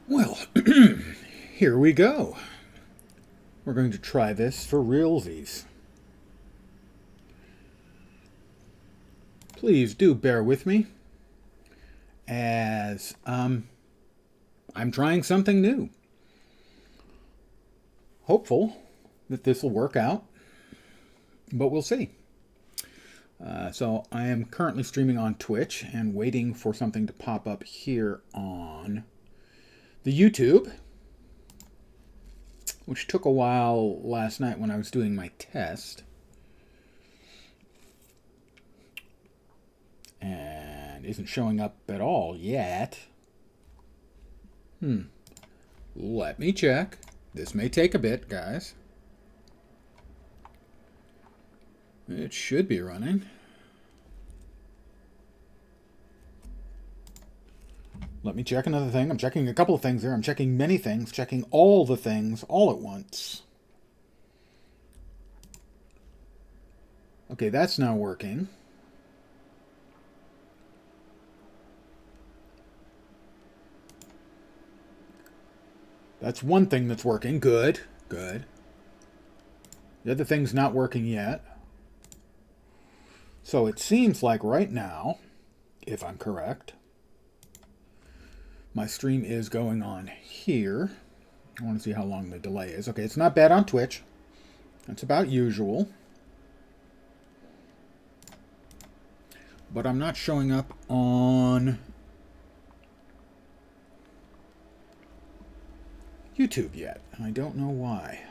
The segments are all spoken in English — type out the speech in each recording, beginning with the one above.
Well, here we go. We're going to try this for realsies. Please do bear with me as I'm trying something new. Hopeful that this will work out, but we'll see. So I am currently streaming on Twitch and waiting for something to pop up here on the YouTube, which took a while last night when I was doing my test. And isn't showing up at all yet. Let me check. This may take a bit, guys. It should be running. Let me check another thing. I'm checking a couple of things there. I'm checking many things, checking all the things all at once. Okay, that's now working. That's one thing that's working. Good, good. The other thing's not working yet. So it seems like right now, if I'm correct, my stream is going on here. I want to see how long the delay is. Okay, it's not bad on Twitch. That's about usual. But I'm not showing up on YouTube yet. I don't know why.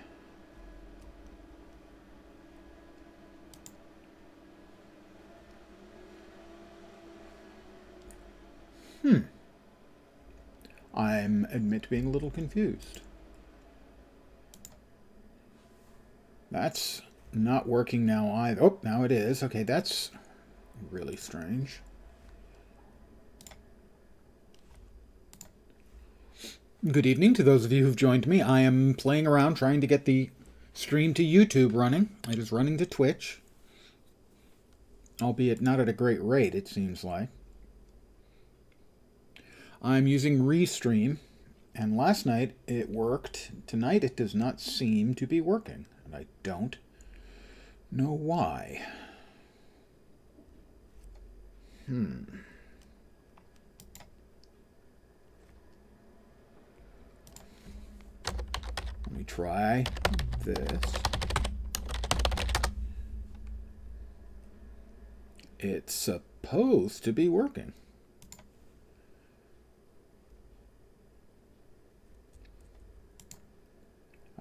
I'm admit to being a little confused. That's not working now either. Oh, now it is. Okay, that's really strange. Good evening to those of you who've joined me. I am playing around trying to get the stream to YouTube running. It is running to Twitch, albeit not at a great rate, it seems like. I'm using Restream, and last night it worked. Tonight it does not seem to be working, and I don't know why. Let me try this. It's supposed to be working.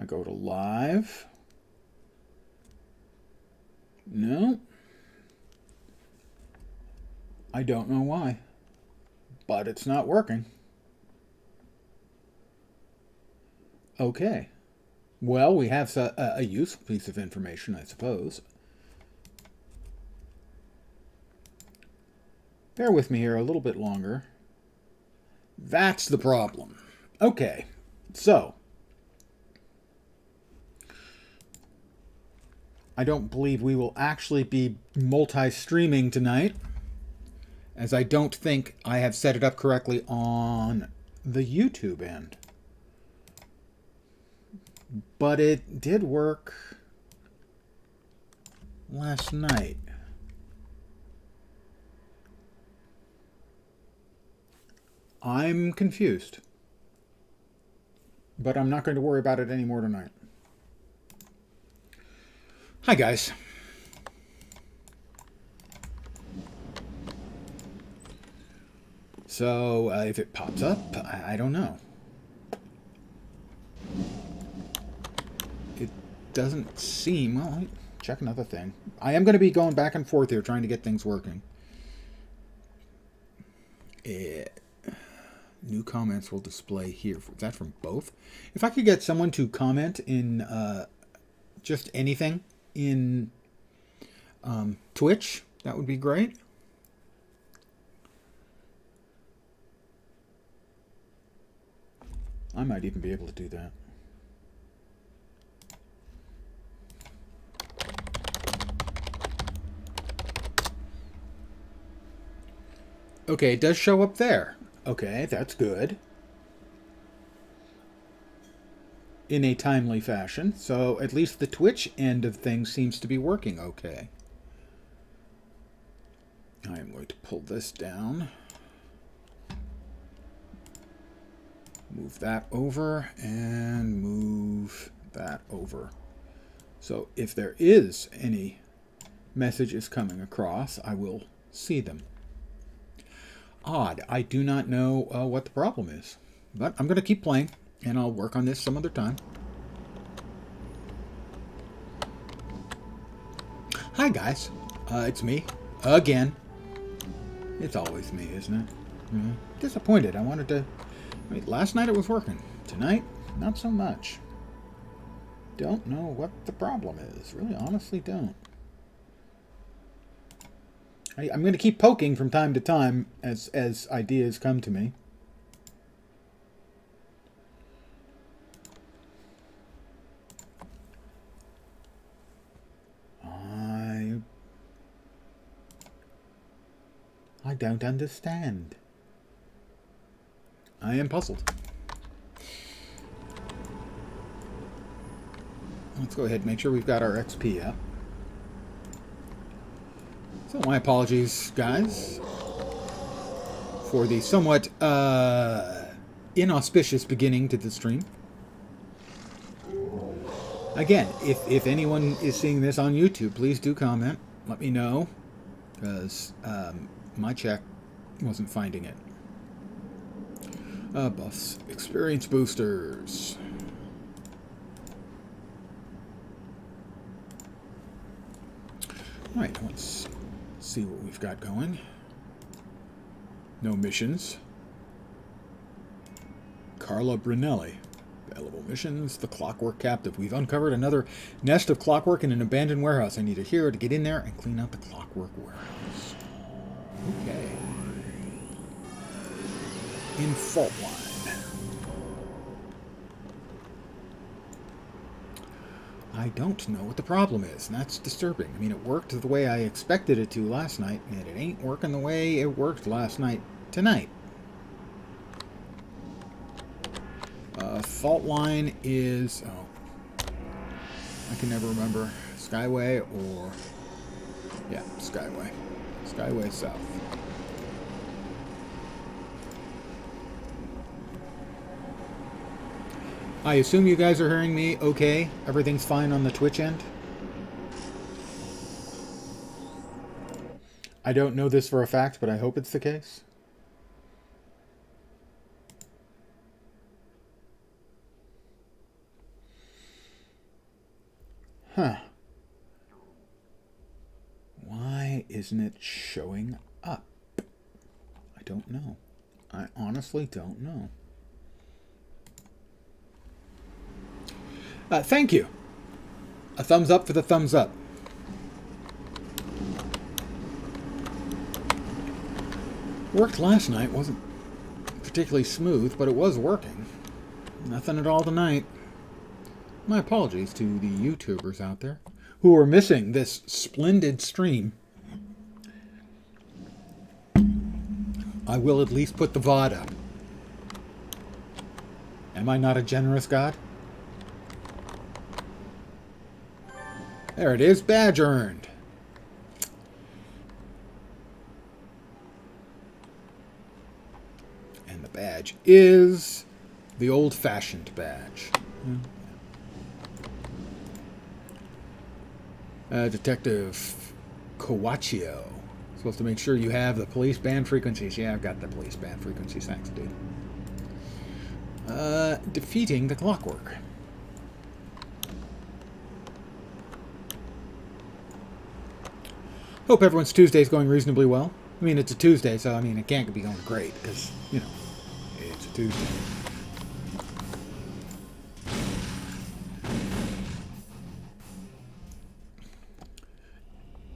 I go to live. No. I don't know why, but it's not working. Okay. Well, we have a useful piece of information, I suppose. Bear with me here a little bit longer. That's the problem. Okay, so I don't believe we will actually be multi-streaming tonight, as I don't think I have set it up correctly on the YouTube end. But it did work last night. I'm confused. But I'm not going to worry about it anymore tonight. Hi, guys. So, if it pops up, I don't know. It doesn't seem... Well, check another thing. I am going to be going back and forth here trying to get things working. New comments will display here. Is that from both? If I could get someone to comment in just anything in Twitch, that would be great. I might even be able to do that. Okay, it does show up there. Okay, that's good. in a timely fashion, so at least the Twitch end of things seems to be working okay. I am going to pull this down. Move that over and move that over. So if there is any messages coming across, I will see them. Odd. I do not know what the problem is. But I'm going to keep playing, and I'll work on this some other time. Hi, guys. It's me. Again. It's always me, isn't it? Disappointed. I wanted to... I mean, last night it was working. Tonight, not so much. Don't know what the problem is. Really, honestly don't. I'm going to keep poking from time to time as ideas come to me. I don't understand. I am puzzled. Let's go ahead and make sure we've got our XP up. So my apologies, guys, for the somewhat inauspicious beginning to the stream. Again, if anyone is seeing this on YouTube, please do comment. Let me know, because my check wasn't finding it. Buffs. Experience boosters. Alright, let's see what we've got going. No missions. Carla Brunelli. Available missions. The Clockwork Captive. We've uncovered another nest of clockwork in an abandoned warehouse. I need a hero to get in there and clean out the clockwork warehouse. Okay. In fault line. I don't know what the problem is, and that's disturbing. I mean, it worked the way I expected it to last night, and it ain't working the way it worked last night tonight. Fault line is... oh, I can never remember. Skyway or... yeah, Skyway. Skyway South. I assume you guys are hearing me okay? Everything's fine on the Twitch end? I don't know this for a fact, but I hope it's the case. Huh. Why isn't it showing up? I don't know. I honestly don't know. Thank you. A thumbs up for the thumbs up. Worked last night. Wasn't particularly smooth, but it was working. Nothing at all tonight. My apologies to the YouTubers out there who are missing this splendid stream. I will at least put the VOD up. Am I not a generous God? There it is, badge earned. And the badge is the old-fashioned badge. Detective Coachio. Supposed to make sure you have the police band frequencies. Yeah, I've got the police band frequencies. Thanks, dude. Defeating the clockwork. Hope everyone's Tuesday's going reasonably well. I mean, it's a Tuesday, so, I mean, it can't be going great, because, you know, it's a Tuesday.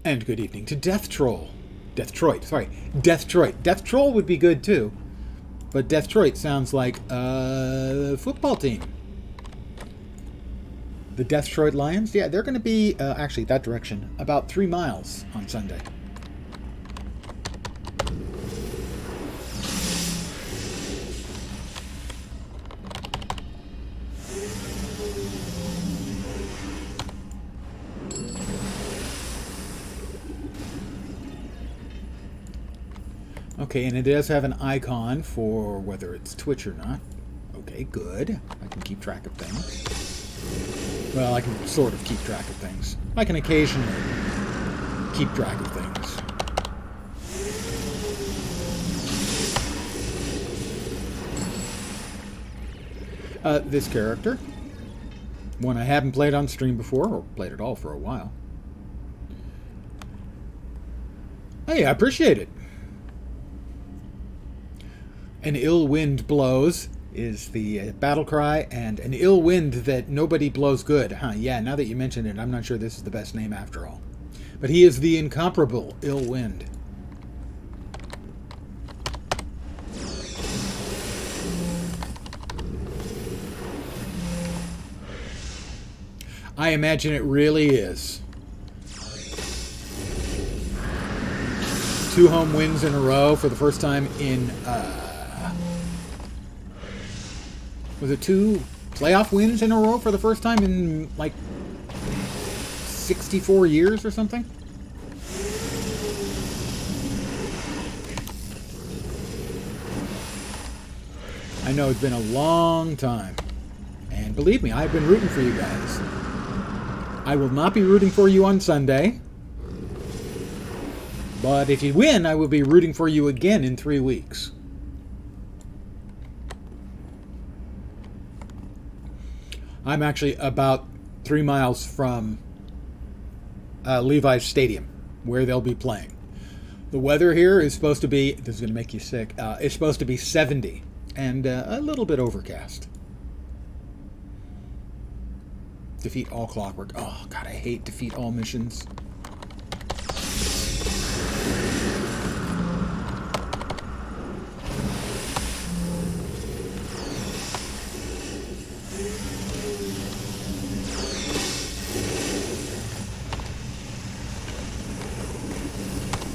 And good evening to Death Troll. Deathtroit, sorry. Deathtroit. Death Troll would be good, too. But Deathtroit sounds like a football team. The Deathtroit Lions? Yeah, they're going to be, actually, that direction, about 3 miles on Sunday. Okay, and it does have an icon for whether it's Twitch or not. Okay, good. I can keep track of things. Well, I can sort of keep track of things. I can occasionally keep track of things. This character, one I haven't played on stream before, or played at all for a while. Hey, I appreciate it. An ill wind blows is the battle cry, and an ill wind that nobody blows good. Huh, yeah, now that you mention it, I'm not sure this is the best name after all. But he is the incomparable ill wind. I imagine it really is. 2 home wins in a row for the first time in, was it 2 playoff wins in a row for the first time in, like, 64 years or something? I know it's been a long time. And believe me, I've been rooting for you guys. I will not be rooting for you on Sunday. But if you win, I will be rooting for you again in 3 weeks. I'm actually about 3 miles from Levi's Stadium, where they'll be playing. The weather here is supposed to be, this is going to make you sick, it's supposed to be 70 and a little bit overcast. Defeat all clockwork. Oh, God, I hate defeat all missions.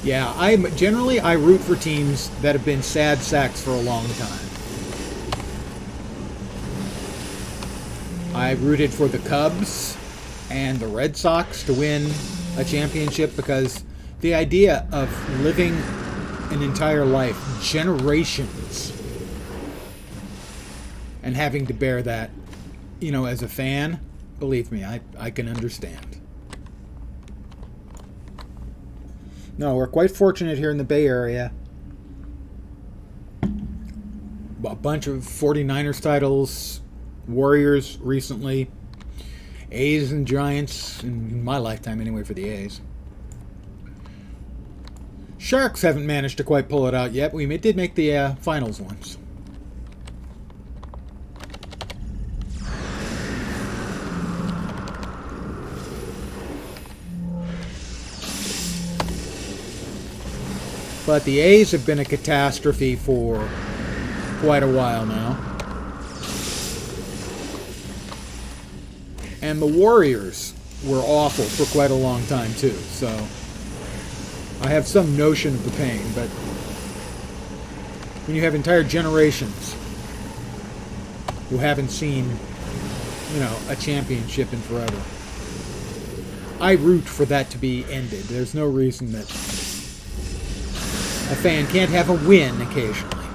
Yeah, I root for teams that have been sad sacks for a long time. I rooted for the Cubs and the Red Sox to win a championship because the idea of living an entire life, generations, and having to bear that, you know, as a fan, believe me, I can understand. No, we're quite fortunate here in the Bay Area. A bunch of 49ers titles, Warriors recently, A's and Giants, in my lifetime anyway for the A's. Sharks haven't managed to quite pull it out yet. We did make the finals once. But the A's have been a catastrophe for quite a while now. And the Warriors were awful for quite a long time too, so I have some notion of the pain, but when you have entire generations who haven't seen, you know, a championship in forever, I root for that to be ended. There's no reason that a fan can't have a win occasionally.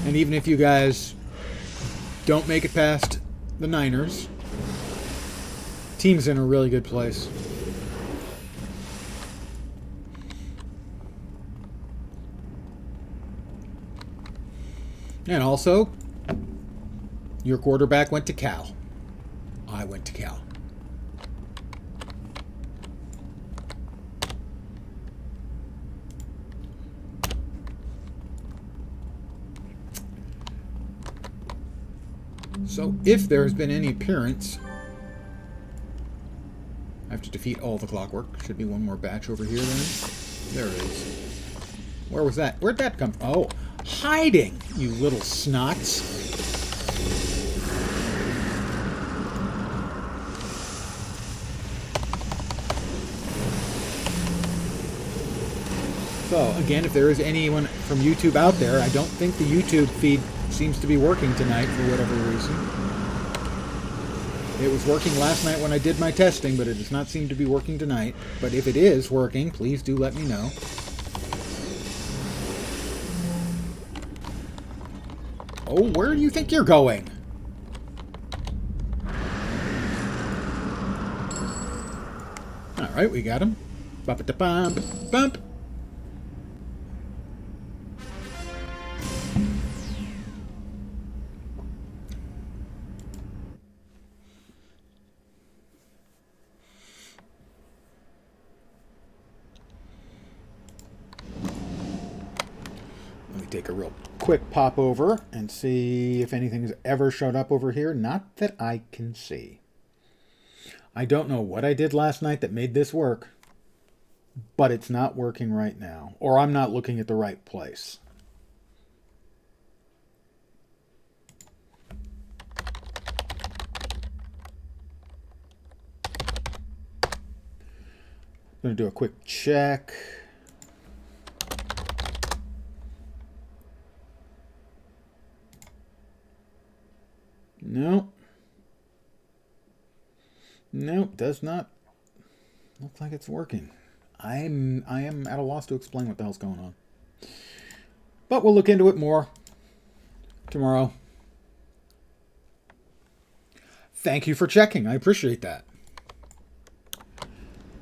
And even if you guys don't make it past the Niners, team's in a really good place. And also, your quarterback went to Cal. I went to Cal. So, if there has been any appearance, I have to defeat all the clockwork. Should be one more batch over here then. There it is. Where was that? Where'd that come from? Oh, hiding, you little snots. So, again, if there is anyone from YouTube out there, I don't think the YouTube feed seems to be working tonight for whatever reason. It was working last night when I did my testing, but it does not seem to be working tonight. But if it is working, please do let me know. Oh, where do you think you're going? Alright, we got him. Bump-a-da-bump. Bump. Let me take a real quick pop over and see if anything's ever showed up over here. Not that I can see. I don't know what I did last night that made this work, but it's not working right now. Or I'm not looking at the right place. I'm going to do a quick check. No. Nope, does not look like it's working. I am at a loss to explain what the hell's going on. But we'll look into it more tomorrow. Thank you for checking. I appreciate that.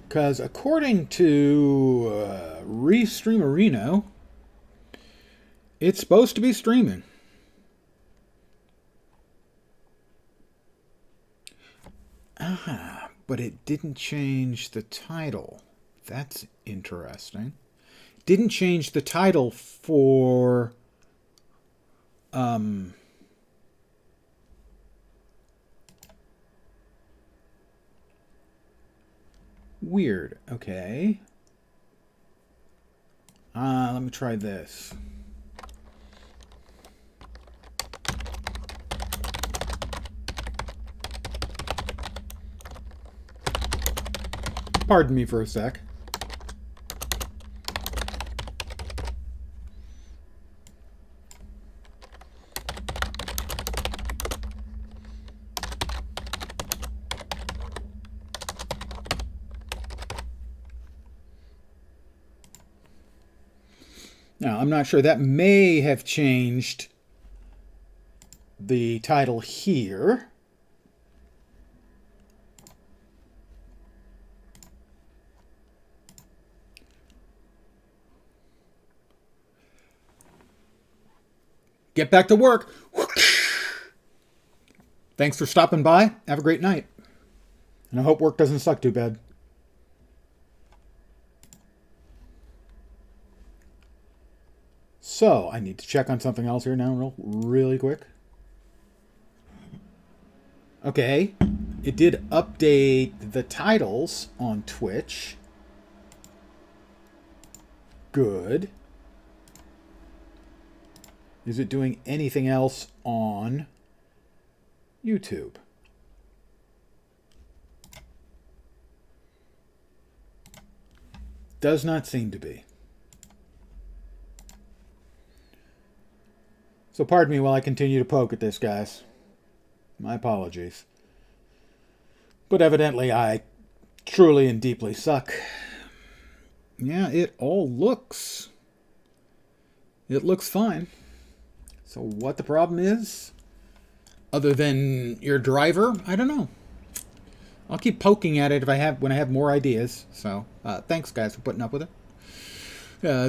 Because according to Restreamerino, it's supposed to be streaming. Ah, but it didn't change the title. That's interesting. Didn't change the title for weird. Okay. Let me try this. Pardon me for a sec. Now, I'm not sure. That may have changed the title here. Get back to work. Thanks for stopping by. Have a great night. And I hope work doesn't suck too bad. So, I need to check on something else here now really quick. Okay. It did update the titles on Twitch. Good. Is it doing anything else on YouTube? Does not seem to be. So pardon me while I continue to poke at this, guys. My apologies. But evidently I truly and deeply suck. Yeah, it all looks... It looks fine. So what the problem is, other than your driver, I don't know. I'll keep poking at it when I have more ideas. So thanks, guys, for putting up with it.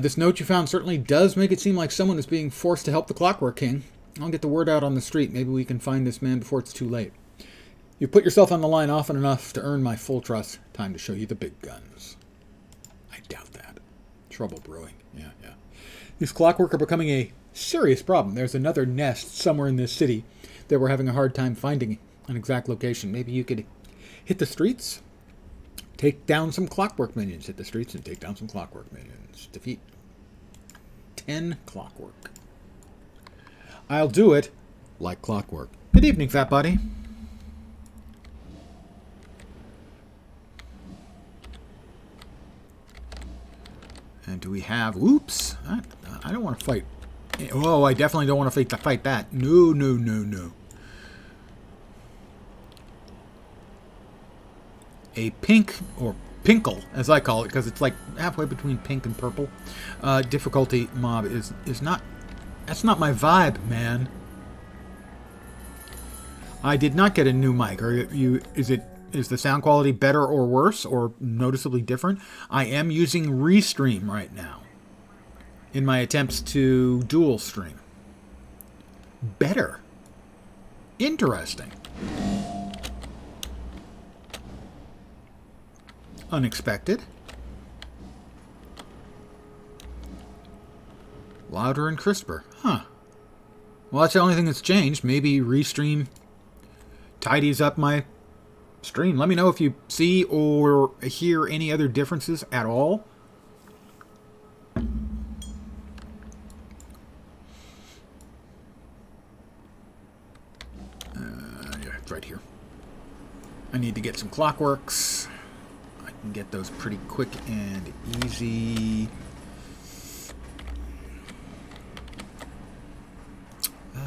This note you found certainly does make it seem like someone is being forced to help the Clockwork King. I'll get the word out on the street. Maybe we can find this man before it's too late. You've put yourself on the line often enough to earn my full trust. Time to show you the big guns. I doubt that. Trouble brewing. Yeah. These Clockwork are becoming a serious problem. There's another nest somewhere in this city that we're having a hard time finding an exact location. Maybe you could hit the streets, take down some Clockwork minions. Hit the streets and take down some Clockwork minions. Defeat 10 Clockwork. I'll do it like clockwork. Good evening, fat buddy. And do we have... Oops. I don't want to fight. Oh, I definitely don't want to fight that. No. A pink, or pinkle, as I call it, because it's like halfway between pink and purple. Difficulty mob is not... That's not my vibe, man. I did not get a new mic. Is the sound quality better or worse or noticeably different? I am using Restream right now in my attempts to dual stream. Better. Interesting. Unexpected. Louder and crisper. Huh. Well, that's the only thing that's changed. Maybe Restream tidies up my stream. Let me know if you see or hear any other differences at all. Yeah, it's right here. I need to get some clockworks. I can get those pretty quick and easy.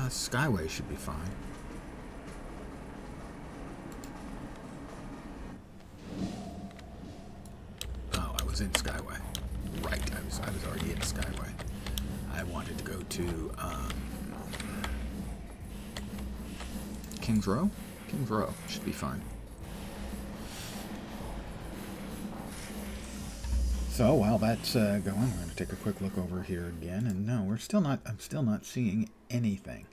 Skyway should be fine. Oh, I was in Skyway. Right, I was already in Skyway. I wanted to go to Kings Row? Kings Row should be fine. So while that's going, I'm going to take a quick look over here again, and no, I'm still not seeing anything.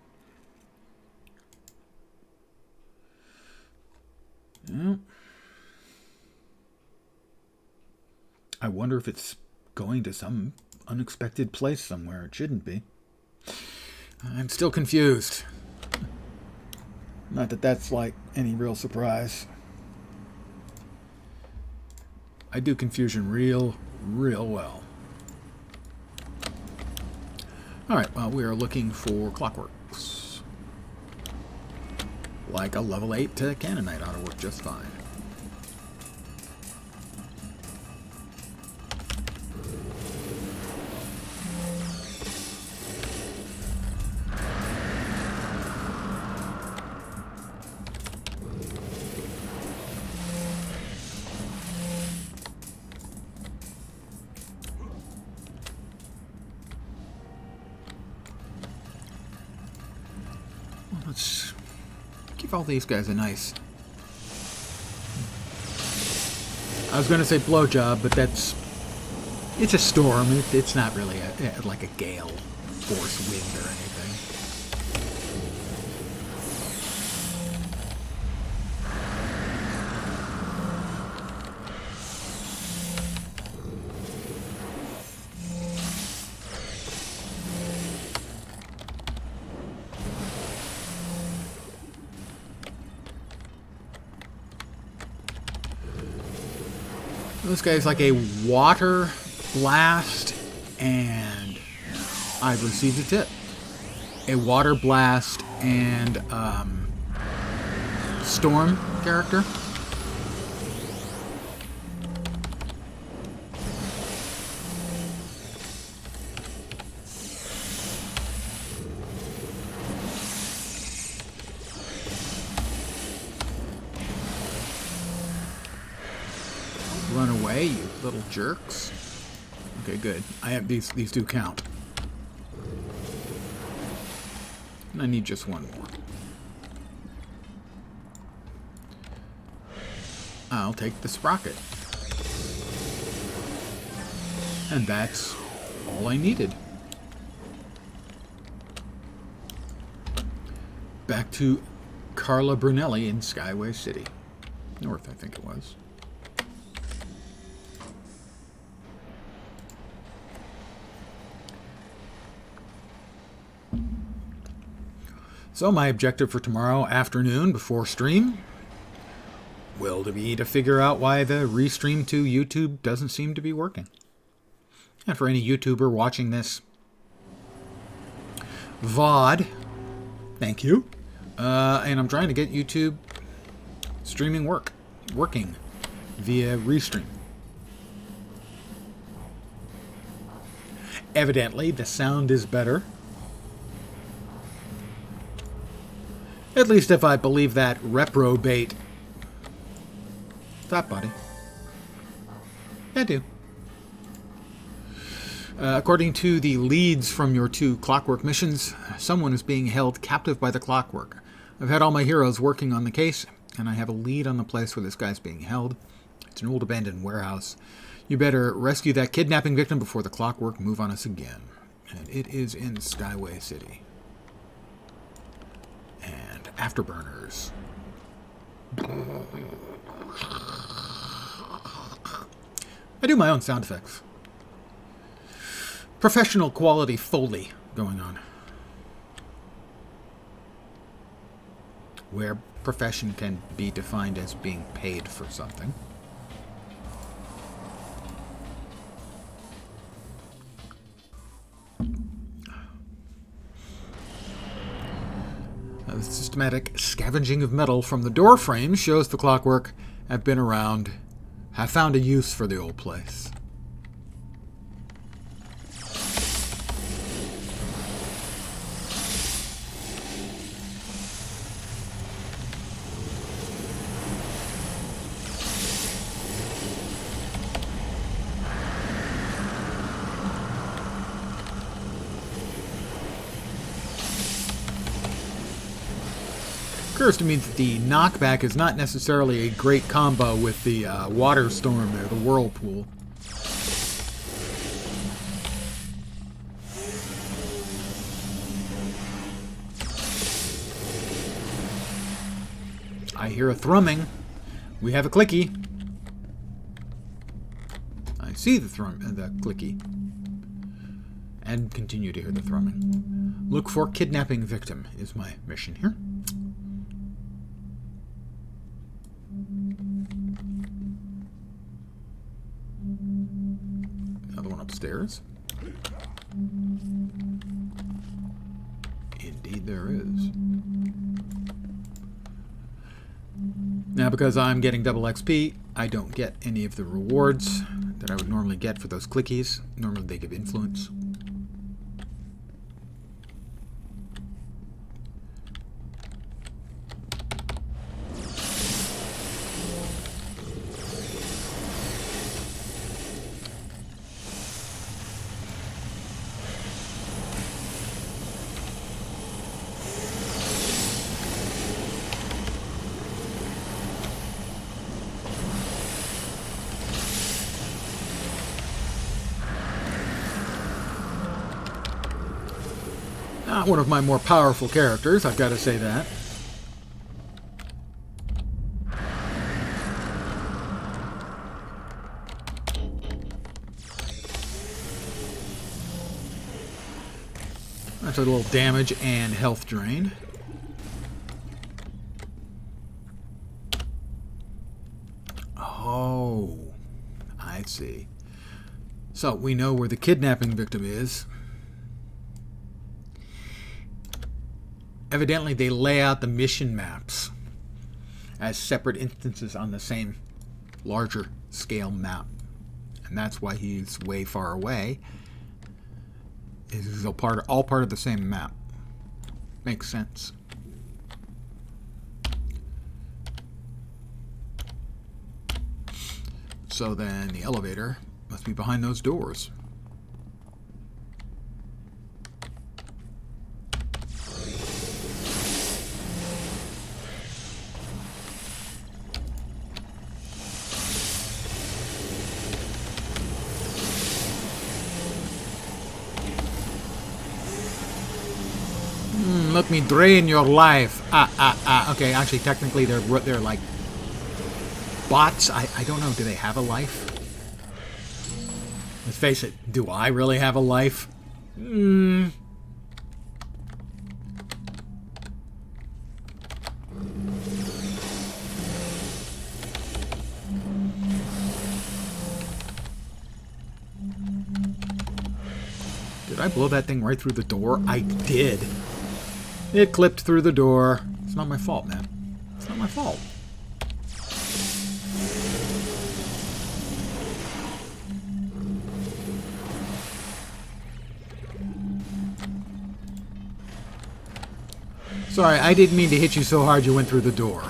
No. I wonder if it's going to some unexpected place somewhere. It shouldn't be. I'm still confused. Not that that's like any real surprise. I do confusion real well. Alright, well, we are looking for clockworks. Like a level 8 Cannonite ought to work just fine. Well, let's give all these guys a nice... I was going to say blowjob, but it's a storm. It's not really like a gale force wind or anything. This guy's like a water blast, and I've received a tip. A water blast and storm character. Run away, you little jerks. Okay, good. I have these do count. And I need just one more. I'll take the sprocket. And that's all I needed. Back to Carla Brunelli in Skyway City. North, I think it was. So my objective for tomorrow afternoon before stream will be to figure out why the restream to YouTube doesn't seem to be working. And for any YouTuber watching this VOD, thank you. And I'm trying to get YouTube streaming working via restream. Evidently, the sound is better. At least if I believe that reprobate. Stop, buddy. I do. According to the leads from your 2 clockwork missions, someone is being held captive by the clockwork. I've had all my heroes working on the case, and I have a lead on the place where this guy's being held. It's an old abandoned warehouse. You better rescue that kidnapping victim before the clockwork move on us again. And it is in Skyway City. And Afterburners. I do my own sound effects. Professional quality Foley going on. Where profession can be defined as being paid for something. The systematic scavenging of metal from the door frames shows the clockwork have been around, have found a use for the old place. Occurs to me that the knockback is not necessarily a great combo with the water storm there, the whirlpool. I hear a thrumming. We have a clicky. I see the clicky. And continue to hear the thrumming. Look for kidnapping victim is my mission here. Another one upstairs. Indeed there is. Now, because I'm getting double XP, I don't get any of the rewards that I would normally get for those clickies. Normally they give influence. Not one of my more powerful characters, I've got to say that. That's a little damage and health drain. Oh, I see. So we know where the kidnapping victim is. Evidently, they lay out the mission maps as separate instances on the same larger scale map. And that's why he's way far away. It's all part of the same map. Makes sense. So then the elevator must be behind those doors. Let me drain your life. Okay, actually, technically, they're like bots. I don't know. Do they have a life? Let's face it. Do I really have a life? Did I blow that thing right through the door? I did. It clipped through the door. It's not my fault, man. It's not my fault. Sorry, I didn't mean to hit you so hard you went through the door.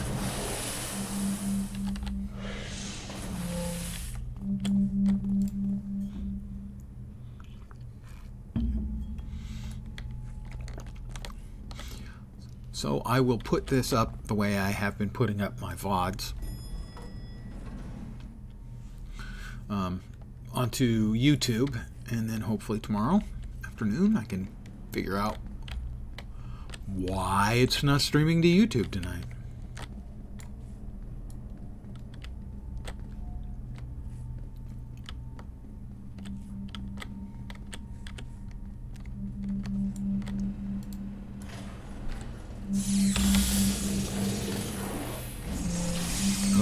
So I will put this up the way I have been putting up my VODs. Onto YouTube, and then hopefully tomorrow afternoon I can figure out why it's not streaming to YouTube tonight.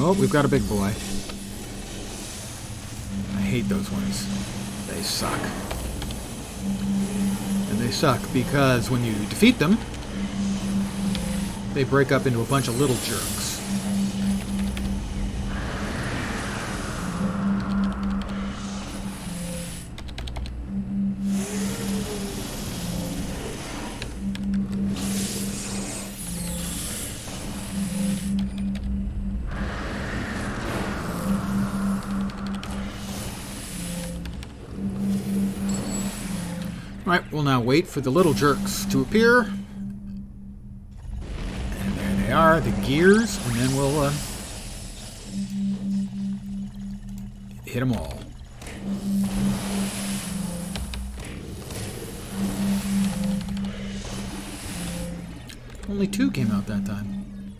Oh, we've got a big boy. I hate those ones. They suck. And they suck because when you defeat them, they break up into a bunch of little jerks. Right, we'll now wait for the little jerks to appear. And there they are, the gears, and then we'll hit them all. Only 2 came out that time.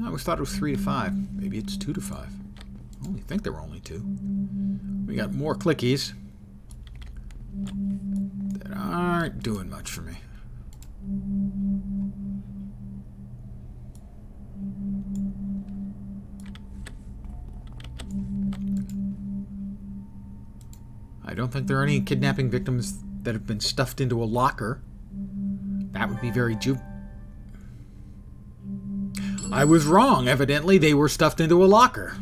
I always thought it was 3 to 5. Maybe it's 2 to 5. I only think there were only 2. We got more clickies that aren't doing much for me. I don't think there are any kidnapping victims that have been stuffed into a locker. That would be very I was wrong. Evidently, they were stuffed into a locker.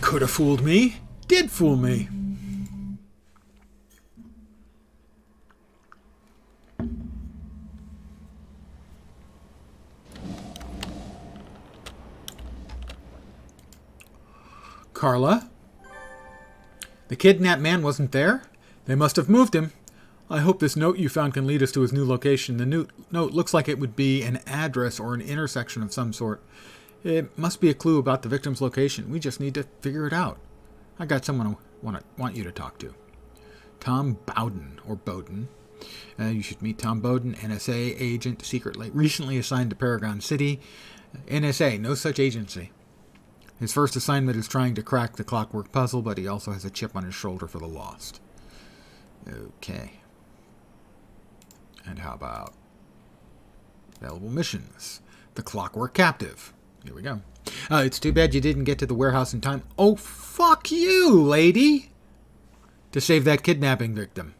Could have fooled me. Did fool me. Carla? The kidnapped man wasn't there? They must have moved him. I hope this note you found can lead us to his new location. The note looks like it would be an address or an intersection of some sort. It must be a clue about the victim's location. We just need to figure it out. I got someone I want you to talk to. Tom Bowden, or Bowden. You should meet Tom Bowden, NSA agent, recently assigned to Paragon City. NSA, no such agency. His first assignment is trying to crack the clockwork puzzle, but he also has a chip on his shoulder for the lost. Okay. And how about available missions? The Clockwork Captive. Here we go. It's too bad you didn't get to the warehouse in time. Oh, fuck you, lady! To save that kidnapping victim.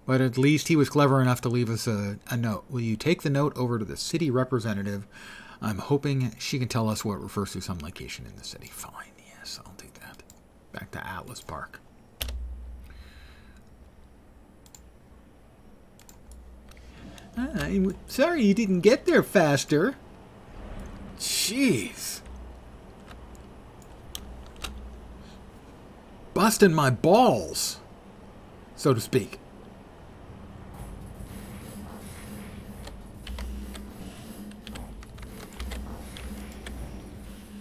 But at least he was clever enough to leave us a note. Will you take the note over to the city representative? I'm hoping she can tell us what refers to some location in the city. Fine, yes, I'll take that. Back to Atlas Park. I'm sorry you didn't get there faster. Jeez. Busting my balls, so to speak.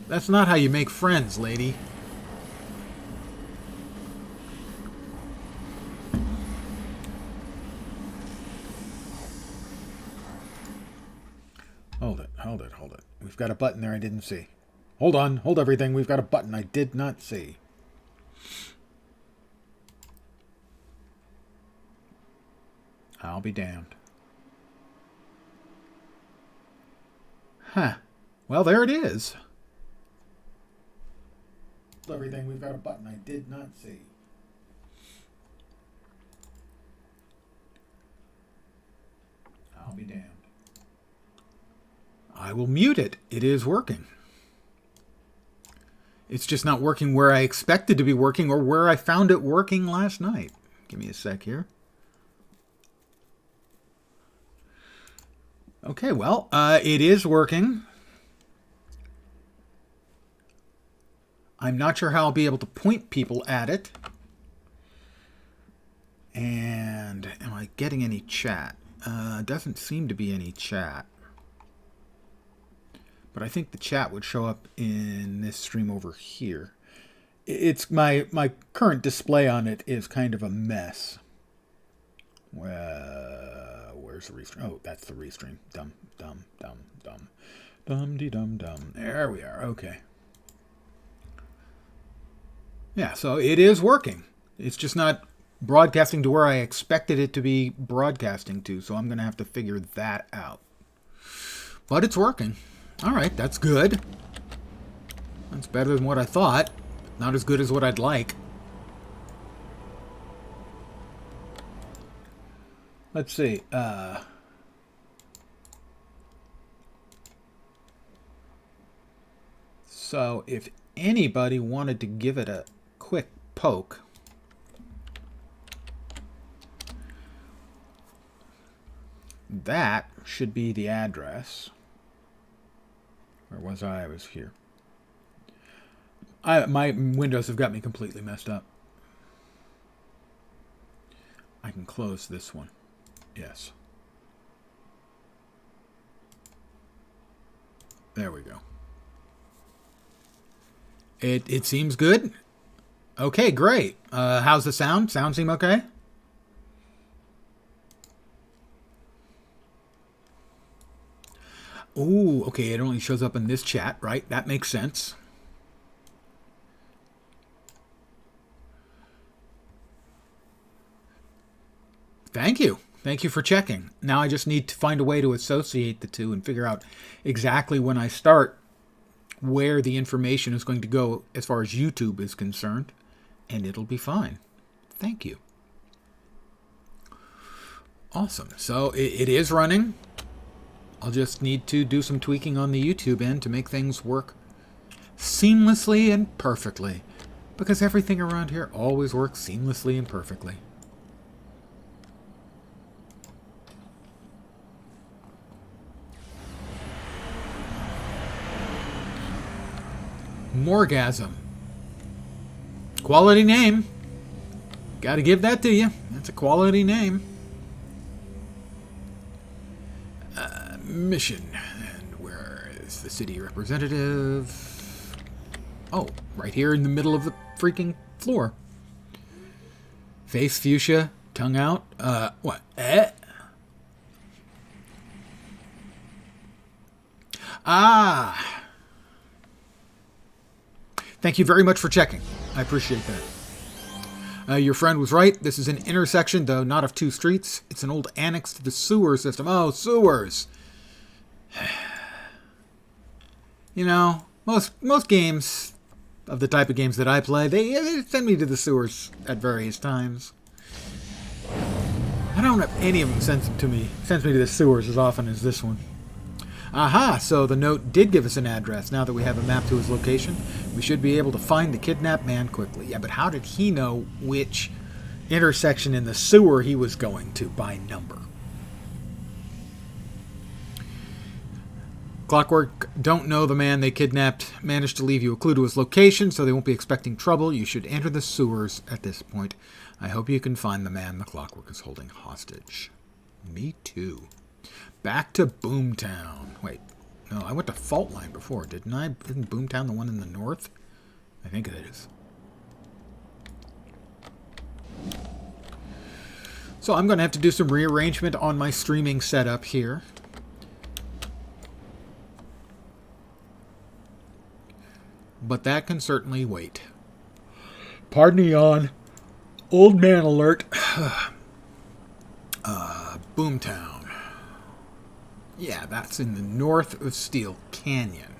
That's not how you make friends, lady. Hold it. We've got a button there I didn't see. Hold on, hold everything. We've got a button I did not see. I'll be damned. Huh. Well, there it is. Hold everything. We've got a button I did not see. I'll be damned. I will mute it. It is working. It's just not working where I expected to be working or where I found it working last night. Give me a sec here. Okay, well, it is working. I'm not sure how I'll be able to point people at it. And am I getting any chat? Doesn't seem to be any chat. But I think the chat would show up in this stream over here. It's my current display on it is kind of a mess. Where's the restream? Oh, that's the restream. Dum. Dum-de-dum-dum. There we are. Okay. Yeah, so it is working. It's just not broadcasting to where I expected it to be broadcasting to, so I'm going to have to figure that out. But it's working. All right, that's good. That's better than what I thought. Not as good as what I'd like. Let's see. So if anybody wanted to give it a quick poke, that should be the address. Where was I? I was here. My windows have got me completely messed up. I can close this one. Yes. There we go. It seems good. Okay, great. How's the sound? Sound seem okay? Ooh, okay, it only shows up in this chat, right? That makes sense. Thank you. Thank you for checking. Now I just need to find a way to associate the two and figure out exactly when I start where the information is going to go as far as YouTube is concerned, and it'll be fine. Thank you. Awesome. So it is running. I'll just need to do some tweaking on the YouTube end to make things work seamlessly and perfectly, because everything around here always works seamlessly and perfectly. Morgasm. Quality name. Gotta give that to you. That's a quality name. Mission. And where is the city representative? Oh, right here in the middle of the freaking floor. Face fuchsia. Tongue out. What? Ah. Thank you very much for checking. I appreciate that. Your friend was right. This is an intersection, though not of two streets. It's an old annex to the sewer system. Oh, sewers. You know, most games of the type of games that I play, they send me to the sewers at various times. I don't have any of them sends me to the sewers as often as this one. Aha, so the note did give us an address. Now that we have a map to his location, we should be able to find the kidnapped man quickly. Yeah, but how did he know which intersection in the sewer he was going to by number? Clockwork don't know the man they kidnapped managed to leave you a clue to his location, so they won't be expecting trouble. You should enter the sewers at this point. I hope you can find the man the Clockwork is holding hostage. Me too. Back to Boomtown. Wait, no, I went to Fault Line before, didn't I? Isn't Boomtown the one in the north? I think it is. So I'm going to have to do some rearrangement on my streaming setup here. But that can certainly wait. Pardon the yawn. Old man alert. Boomtown. Yeah, that's in the north of Steel Canyon.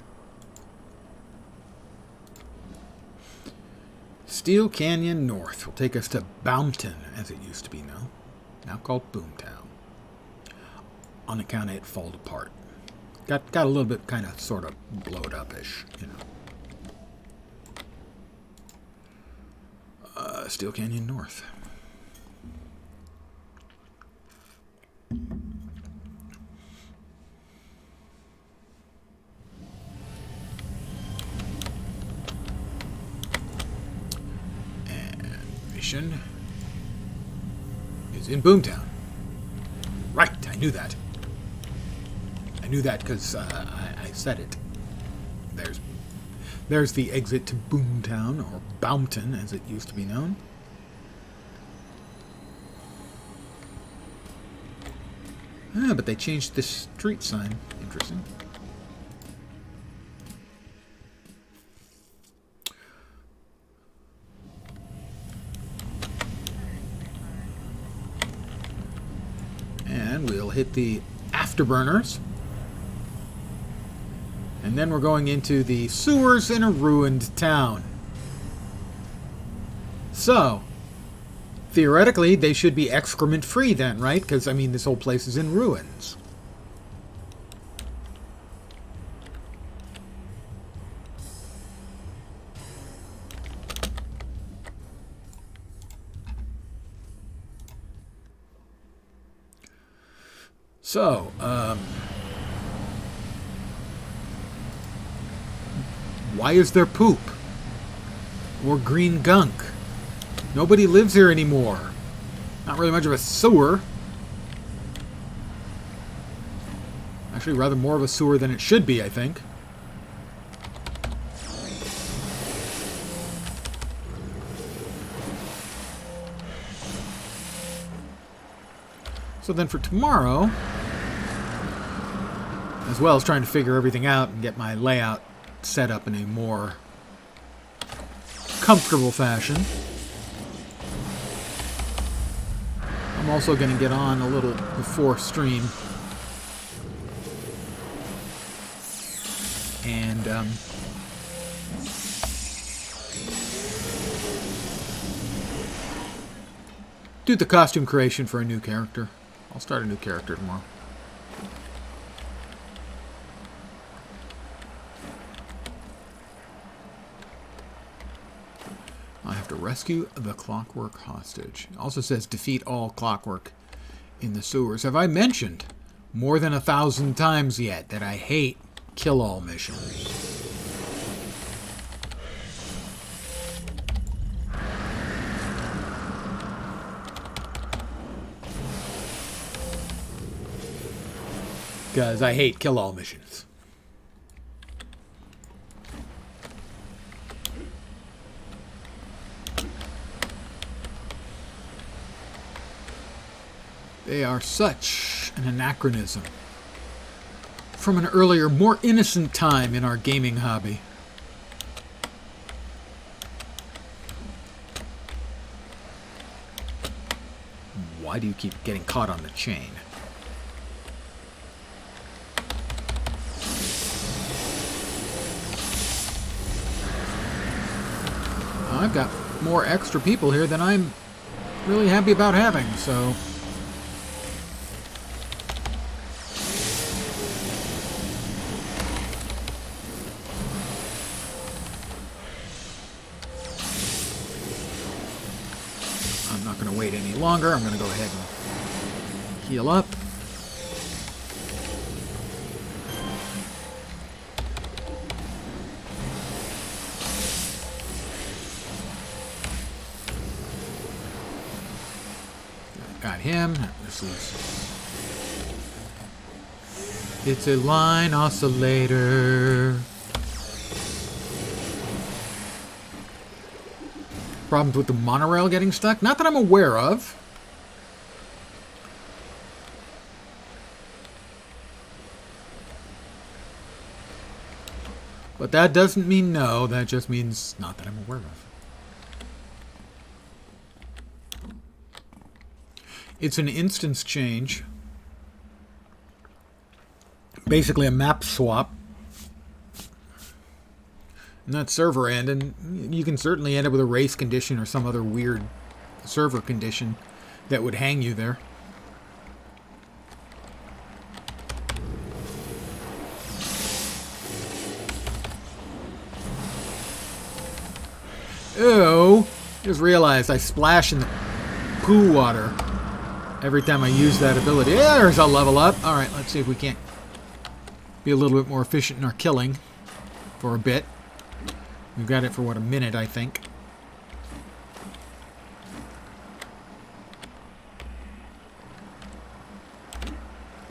Steel Canyon North will take us to Boumton, as it used to be now called Boomtown. On account of it fall apart. Got a little bit kind of sort of blowed up-ish, you know. Steel Canyon North. And mission. is in Boomtown. Right, I knew that. I knew that because I said it. There's the exit to Boomtown, or Boumton, as it used to be known. Ah, but they changed the street sign. Interesting. And we'll hit the afterburners. And then we're going into the sewers in a ruined town. So, theoretically, they should be excrement-free then, right? Because, I mean, this whole place is in ruins. So, why is there poop? Or green gunk? Nobody lives here anymore. Not really much of a sewer. Actually, rather more of a sewer than it should be, I think. So then for tomorrow, as well as trying to figure everything out and get my layout set up in a more comfortable fashion, I'm also going to get on a little before stream and do the costume creation for a new character. I'll start a new character tomorrow. I have to rescue the clockwork hostage. It also says defeat all clockwork in the sewers. Have I mentioned more than 1,000 times yet that I hate kill-all missions? Because I hate kill-all missions. They are such an anachronism from an earlier, more innocent time in our gaming hobby. Why do you keep getting caught on the chain? I've got more extra people here than I'm really happy about having, so... I'm not going to wait any longer. I'm going to go ahead and heal up. Got him. This is... It's a line oscillator. Problems with the monorail getting stuck? Not that I'm aware of. But that doesn't mean no. That just means not that I'm aware of. It's an instance change. Basically a map swap. And that's server end, and you can certainly end up with a race condition or some other weird server condition that would hang you there. Oh, just realized I splash in the poo water every time I use that ability. Yeah, there's a level up. Alright, let's see if we can't be a little bit more efficient in our killing for a bit. We've got it for, what, a minute, I think.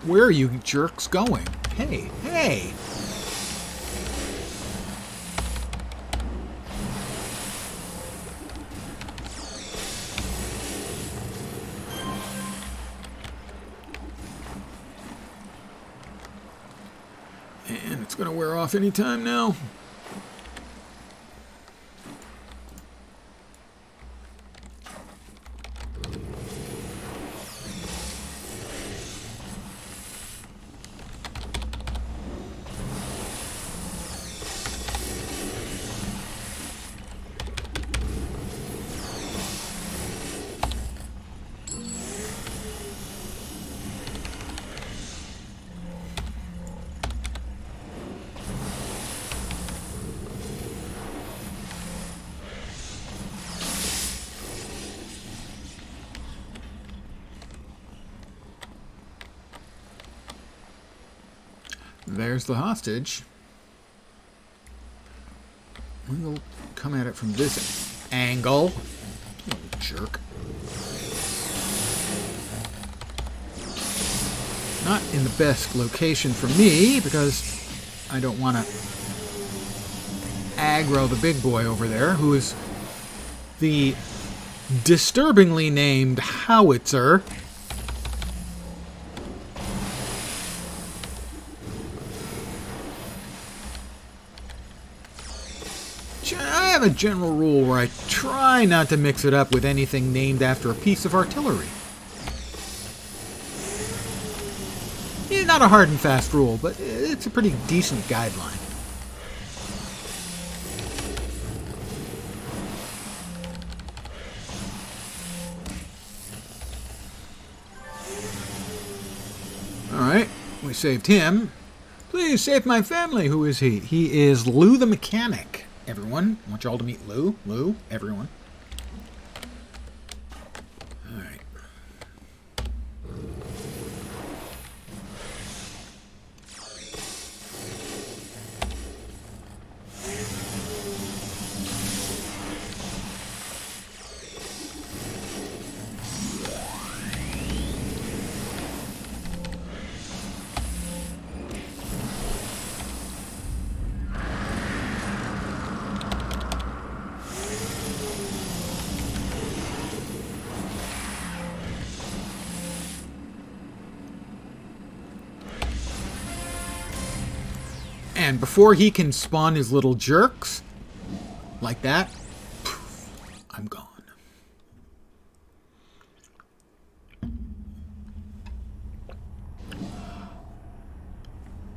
Where are you jerks going? Hey, hey! And it's going to wear off any time now. There's the hostage. We'll come at it from this angle. You jerk. Not in the best location for me, because I don't want to aggro the big boy over there, who is the disturbingly named Howitzer. I have a general rule where I try not to mix it up with anything named after a piece of artillery. It's not a hard and fast rule, but it's a pretty decent guideline. Alright, we saved him. Please save my family. Who is he? He is Lou the Mechanic. Everyone, I want you all to meet Lou. Lou, everyone. All right. And before he can spawn his little jerks, like that, I'm gone.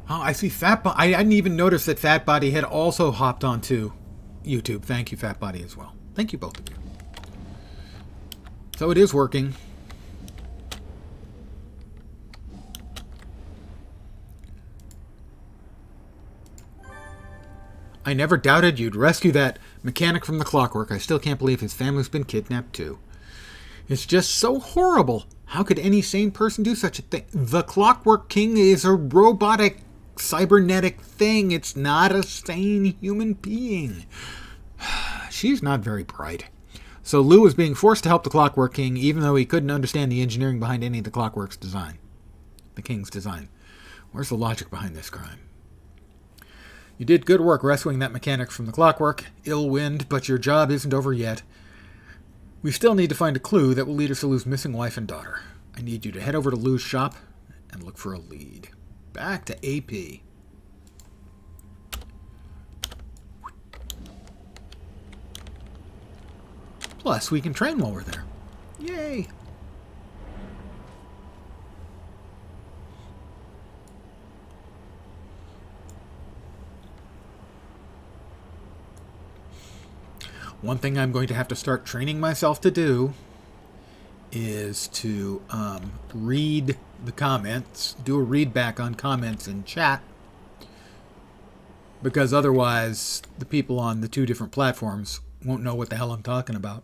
Oh, I see Fatbody. I didn't even notice that Fatbody had also hopped onto YouTube. Thank you, Fatbody, as well. Thank you, both of you. So it is working. I never doubted you'd rescue that mechanic from the clockwork. I still can't believe his family's been kidnapped too. It's just so horrible. How could any sane person do such a thing? The Clockwork King is a robotic, cybernetic thing. It's not a sane human being. She's not very bright. So Lou was being forced to help the Clockwork King, even though he couldn't understand the engineering behind any of the Clockwork's design. The King's design. Where's the logic behind this crime? You did good work rescuing that mechanic from the clockwork. Ill wind, but your job isn't over yet. We still need to find a clue that will lead us to Lou's missing wife and daughter. I need you to head over to Lou's shop and look for a lead. Back to AP. Plus, we can train while we're there. Yay! One thing I'm going to have to start training myself to do is to read the comments, do a read back on comments in chat, because otherwise the people on the two different platforms won't know what the hell I'm talking about.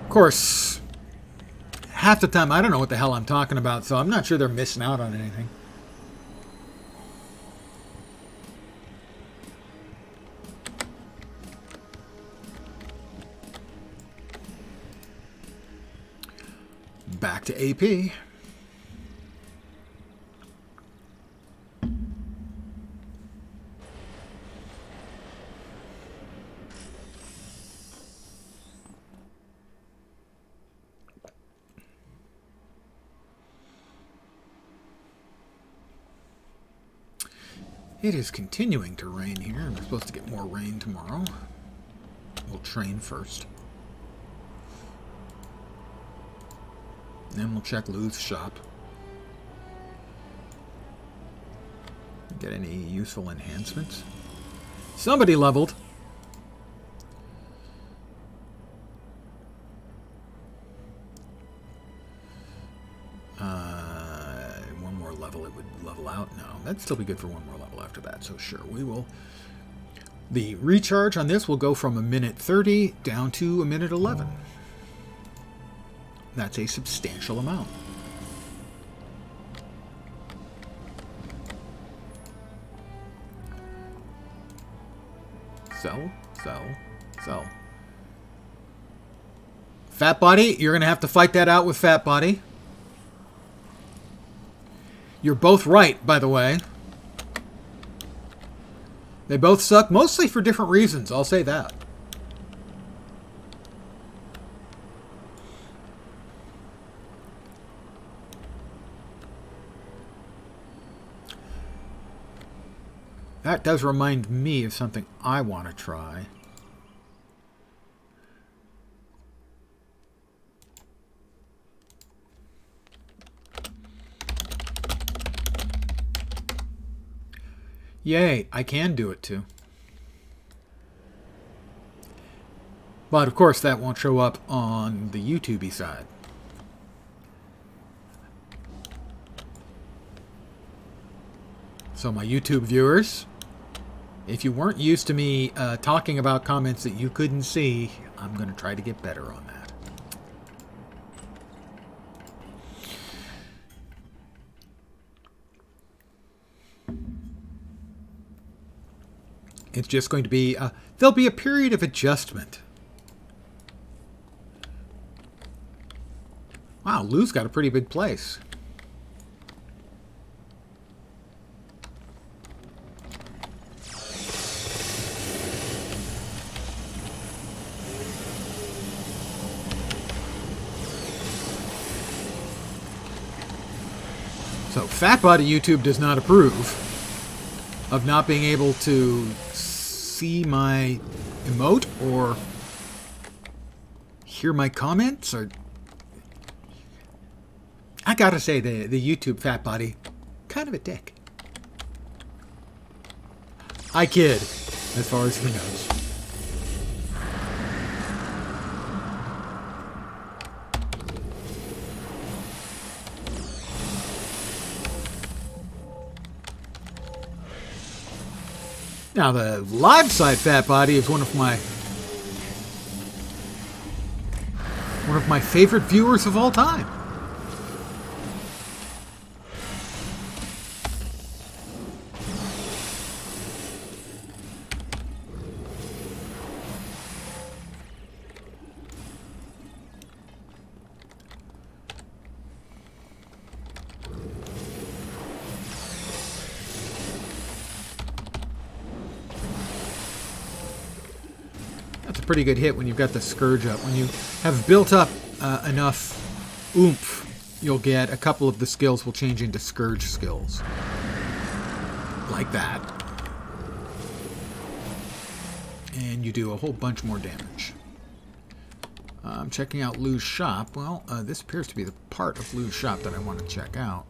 Of course, half the time I don't know what the hell I'm talking about, so I'm not sure they're missing out on anything. back to AP. It is continuing to rain here. We're supposed to get more rain tomorrow. We'll train first. Then we'll check Lou's shop. Get any useful enhancements. Somebody leveled. One more level, it would level out. No, that'd still be good for one more level after that. So sure, we will. The recharge on this will go from a minute 30 down to a minute 11. That's a substantial amount. Sell, sell, sell. Fat Body, you're going to have to fight that out with Fat Body. You're both right, by the way. They both suck, mostly for different reasons, I'll say that. That does remind me of something I want to try. Yay, I can do it too. But of course that won't show up on the YouTube side. So my YouTube viewers, if you weren't used to me talking about comments that you couldn't see, I'm going to try to get better on that. It's just going to be, there'll be a period of adjustment. Wow, Lou's got a pretty big place. So, Fat Body YouTube does not approve of not being able to see my emote or hear my comments. Or I gotta say, the YouTube Fat Body, kind of a dick. I kid, as far as he knows. Now, the live side Fat Body is one of my favorite viewers of all time. Pretty good hit when you've got the Scourge up. When you have built up enough oomph, you'll get a couple of the skills will change into Scourge skills. Like that. And you do a whole bunch more damage. I'm checking out Lou's shop. Well, this appears to be the part of Lou's shop that I want to check out.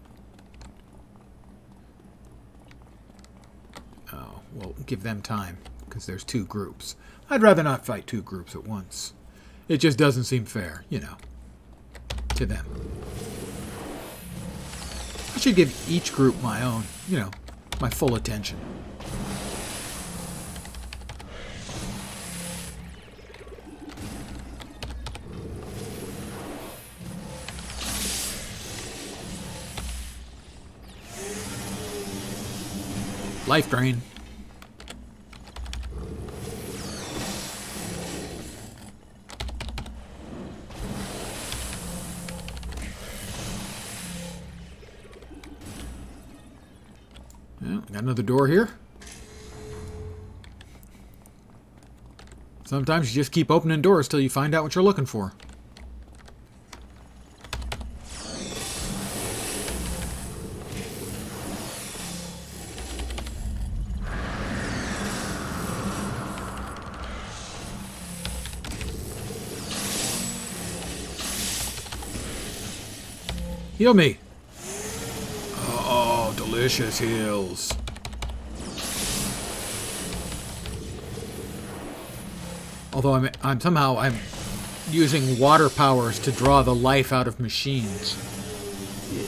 Oh, well, give them time, because there's two groups. I'd rather not fight two groups at once. It just doesn't seem fair, you know, to them. I should give each group my own, you know, my full attention. Life drain. Got another door here. Sometimes you just keep opening doors till you find out what you're looking for. Heal me. Oh, delicious heals. Although I'm using water powers to draw the life out of machines.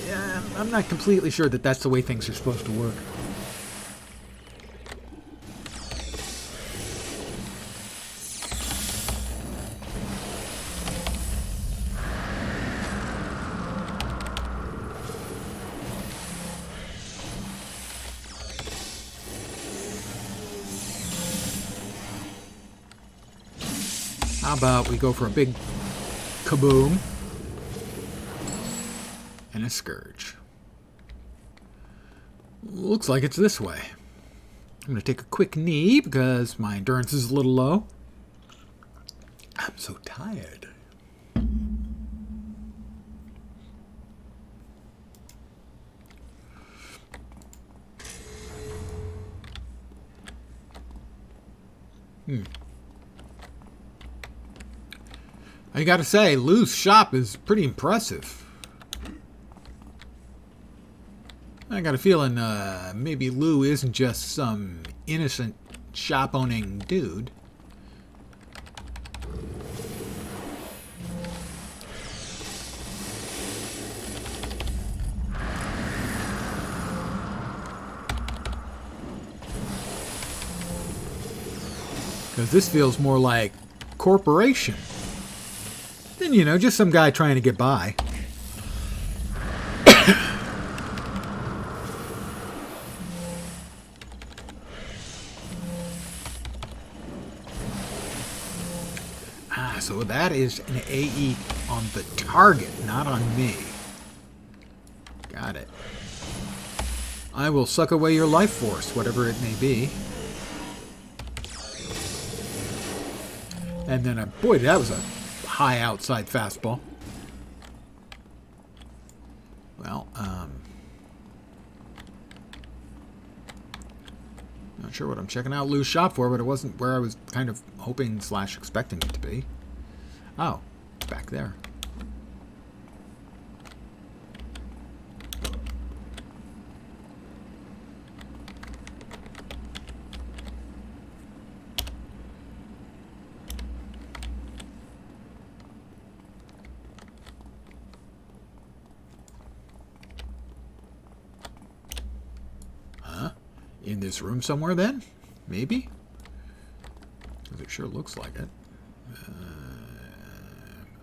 Yeah, I'm not completely sure that that's the way things are supposed to work. How about we go for a big kaboom and a scourge? Looks like it's this way. I'm going to take a quick knee because my endurance is a little low. I'm so tired. I gotta say, Lou's shop is pretty impressive. I got a feeling maybe Lou isn't just some innocent shop-owning dude. Because this feels more like corporation than, you know, just some guy trying to get by. So that is an AE on the target, not on me. Got it. I will suck away your life force, whatever it may be. And then, boy, that was a high outside fastball. Well, not sure what I'm checking out Lou's shop for, but it wasn't where I was kind of hoping / expecting it to be. Oh, it's back there. In this room somewhere, then? Maybe? Because it sure looks like it.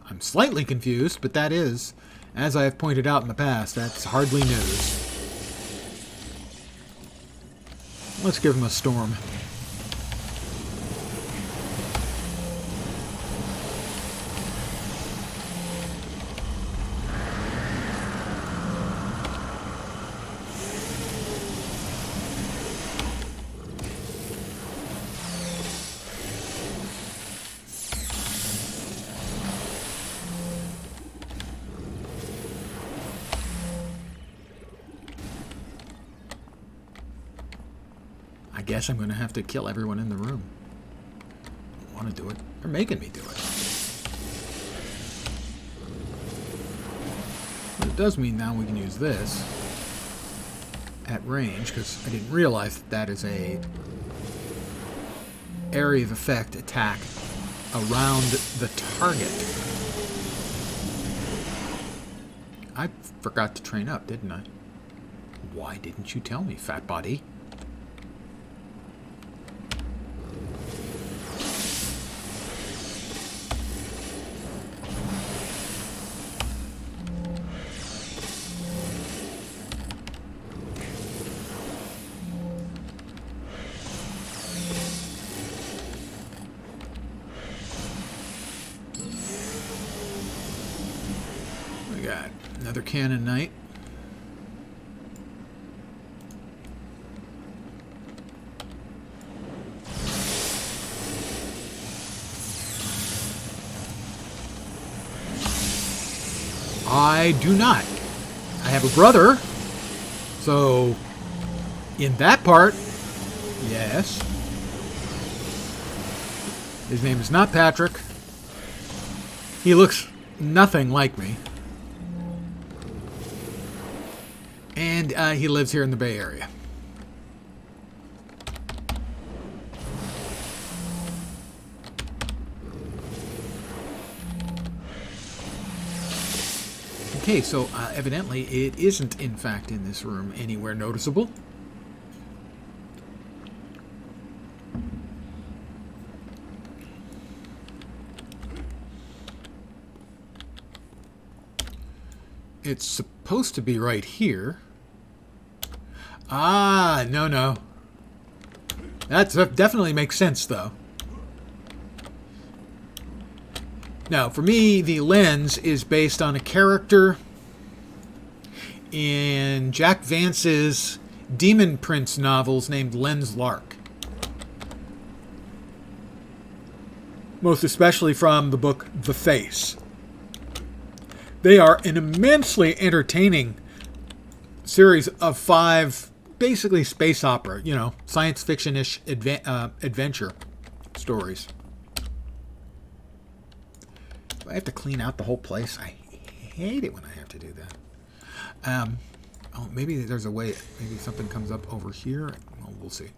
I'm slightly confused, but that is, as I have pointed out in the past, that's hardly news. Let's give him a storm. I guess I'm going to have to kill everyone in the room. I don't want to do it. They're making me do it. But it does mean now we can use this at range, because I didn't realize that that is a area of effect attack around the target. I forgot to train up, didn't I? Why didn't you tell me, fat body? Got another cannon knight. I do not. I have a brother, so in that part, yes. His name is not Patrick. He looks nothing like me. And he lives here in the Bay Area. Okay, so evidently it isn't, in fact, in this room anywhere noticeable. It's supposed to be right here. Ah, no. That definitely makes sense, though. Now, for me, the lens is based on a character in Jack Vance's Demon Prince novels named Lens Lark. Most especially from the book The Face. They are an immensely entertaining series of 5, basically space opera, science fiction-ish adventure stories. I have to clean out the whole place. I hate it when I have to do that. Oh, maybe there's a way. Maybe something comes up over here. Well, we'll see.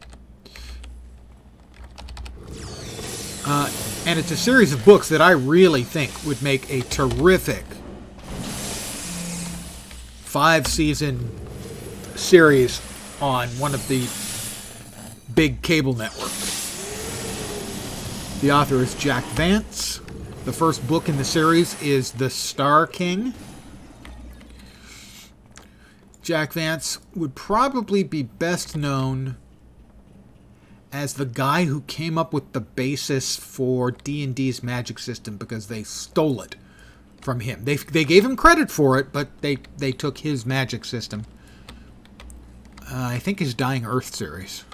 And it's a series of books that I really think would make a terrific 5-season series on one of the big cable networks. The author is Jack Vance. The first book in the series is The Star King. Jack Vance would probably be best known as the guy who came up with the basis for D&D's magic system because they stole it from him. They gave him credit for it, but they took his magic system. I think his Dying Earth series.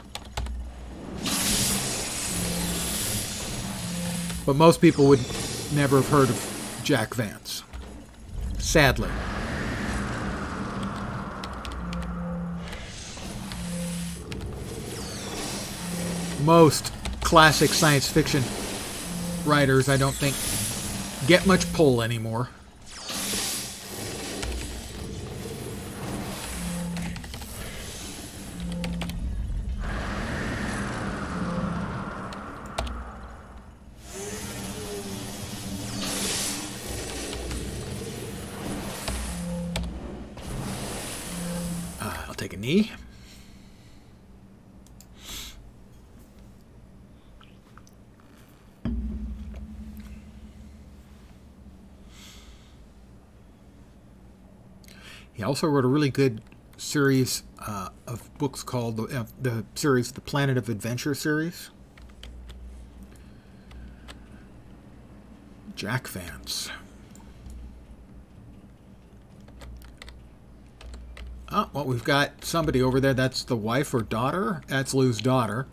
But most people would never have heard of Jack Vance. Sadly. Most classic science fiction writers, I don't think, get much pull anymore. I'll take a knee. He also wrote a really good series of books called the series The Planet of Adventure series. Jack Vance. Oh, well, we've got somebody over there. That's the wife or daughter. That's Lou's daughter.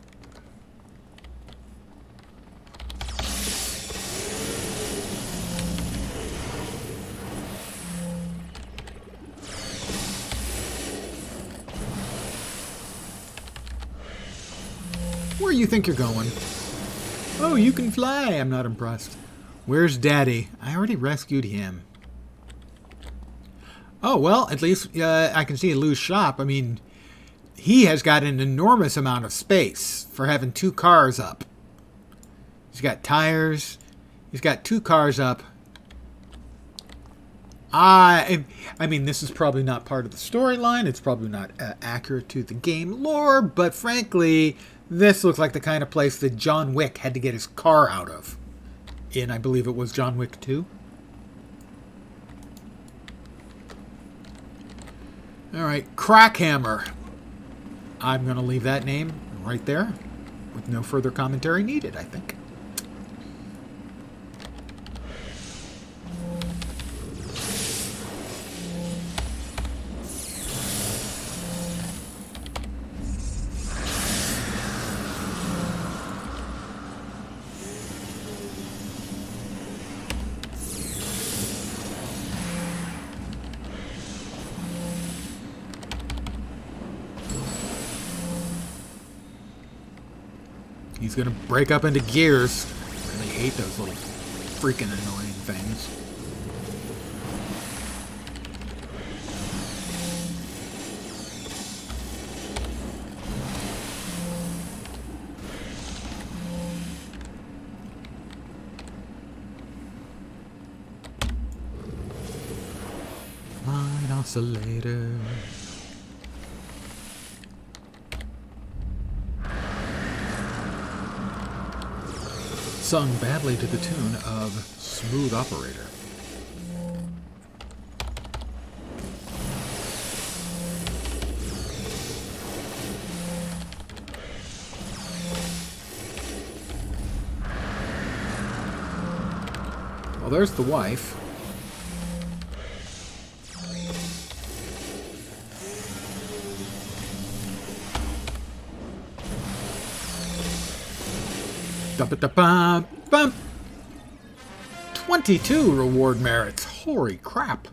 Where you think you're going? Oh, you can fly. I'm not impressed. Where's Daddy? I already rescued him. Oh, well, at least I can see Lou's shop. I mean, he has got an enormous amount of space for having 2 cars up. He's got tires. He's got 2 cars up. I mean, this is probably not part of the storyline. It's probably not accurate to the game lore, but frankly, this looks like the kind of place that John Wick had to get his car out of. In, I believe it was John Wick 2. Alright, Crackhammer. I'm going to leave that name right there with no further commentary needed, I think. He's going to break up into gears. I really hate those little freaking annoying things. Line oscillator. Sung badly to the tune of Smooth Operator. Well, there's the wife. Bum. 22 reward merits. Holy crap.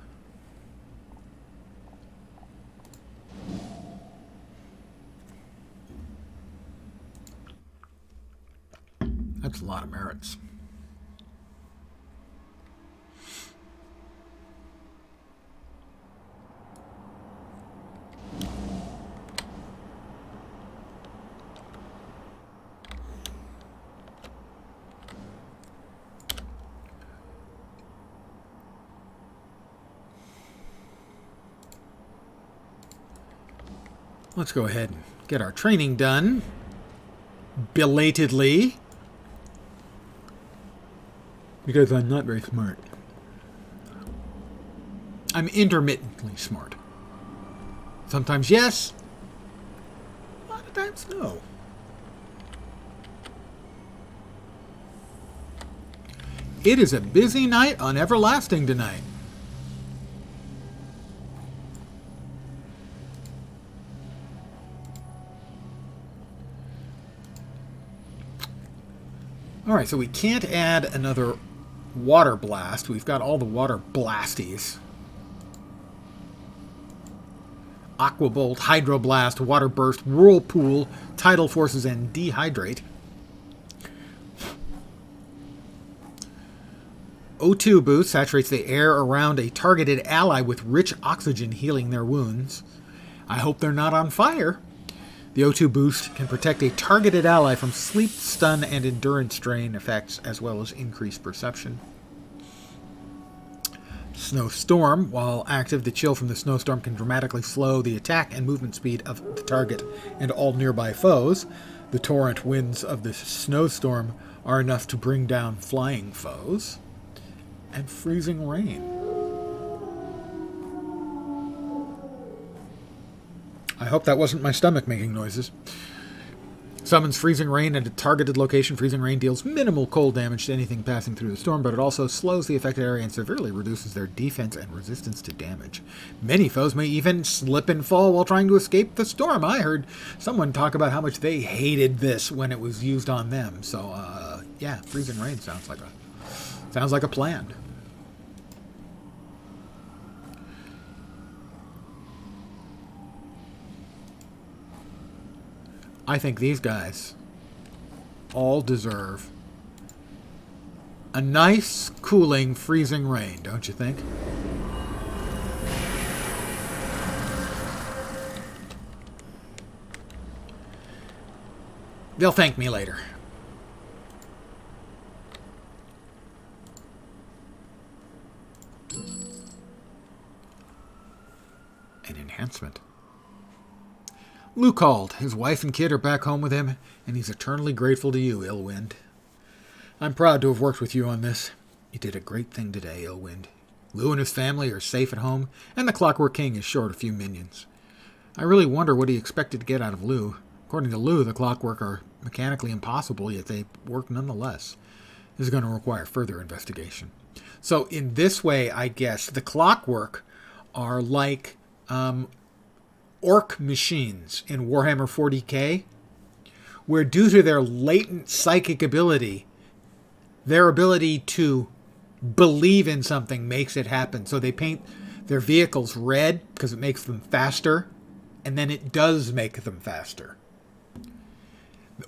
That's a lot of merits. Let's go ahead and get our training done. Belatedly. Because I'm not very smart. I'm intermittently smart. Sometimes yes. A lot of times no. It is a busy night on Everlasting tonight. Alright, so we can't add another water blast. We've got all the water blasties. Aquabolt, Hydroblast, Water Burst, Whirlpool, Tidal Forces, and Dehydrate. O2 boost saturates the air around a targeted ally with rich oxygen, healing their wounds. I hope they're not on fire. The O2 boost can protect a targeted ally from sleep, stun, and endurance drain effects, as well as increased perception. Snowstorm. While active, the chill from the snowstorm can dramatically slow the attack and movement speed of the target and all nearby foes. The torrent winds of the snowstorm are enough to bring down flying foes. And freezing rain. I hope that wasn't my stomach making noises. Summons freezing rain at a targeted location. Freezing rain deals minimal cold damage to anything passing through the storm, but it also slows the affected area and severely reduces their defense and resistance to damage. Many foes may even slip and fall while trying to escape the storm. I heard someone talk about how much they hated this when it was used on them. So, yeah, freezing rain sounds like a plan. I think these guys all deserve a nice, cooling, freezing rain, don't you think? They'll thank me later. An enhancement. Lou called. His wife and kid are back home with him, and he's eternally grateful to you, Illwind. I'm proud to have worked with you on this. You did a great thing today, Illwind. Lou and his family are safe at home, and the Clockwork King is short a few minions. I really wonder what he expected to get out of Lou. According to Lou, the Clockwork are mechanically impossible, yet they work nonetheless. This is going to require further investigation. So in this way, I guess, the Clockwork are like orc machines in Warhammer 40k, where due to their latent psychic ability, their ability to believe in something makes it happen. So they paint their vehicles red because it makes them faster, and then it does make them faster.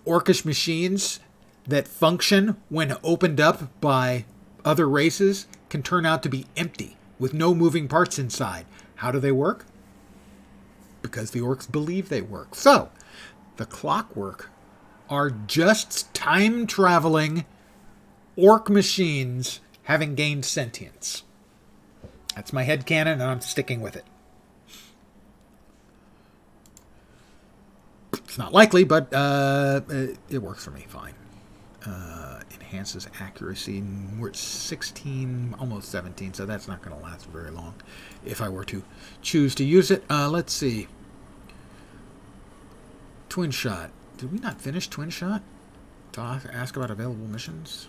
orcish machines that function when opened up by other races can turn out to be empty with no moving parts inside. How do they work? Because the orcs believe they work. So, the clockwork are just time-traveling orc machines having gained sentience. That's my headcanon, and I'm sticking with it. It's not likely, but it works for me fine. Enhances accuracy. We're at 16, almost 17, so that's not going to last very long if I were to choose to use it. Let's see. Twin Shot. Did we not finish Twin Shot? To ask about available missions?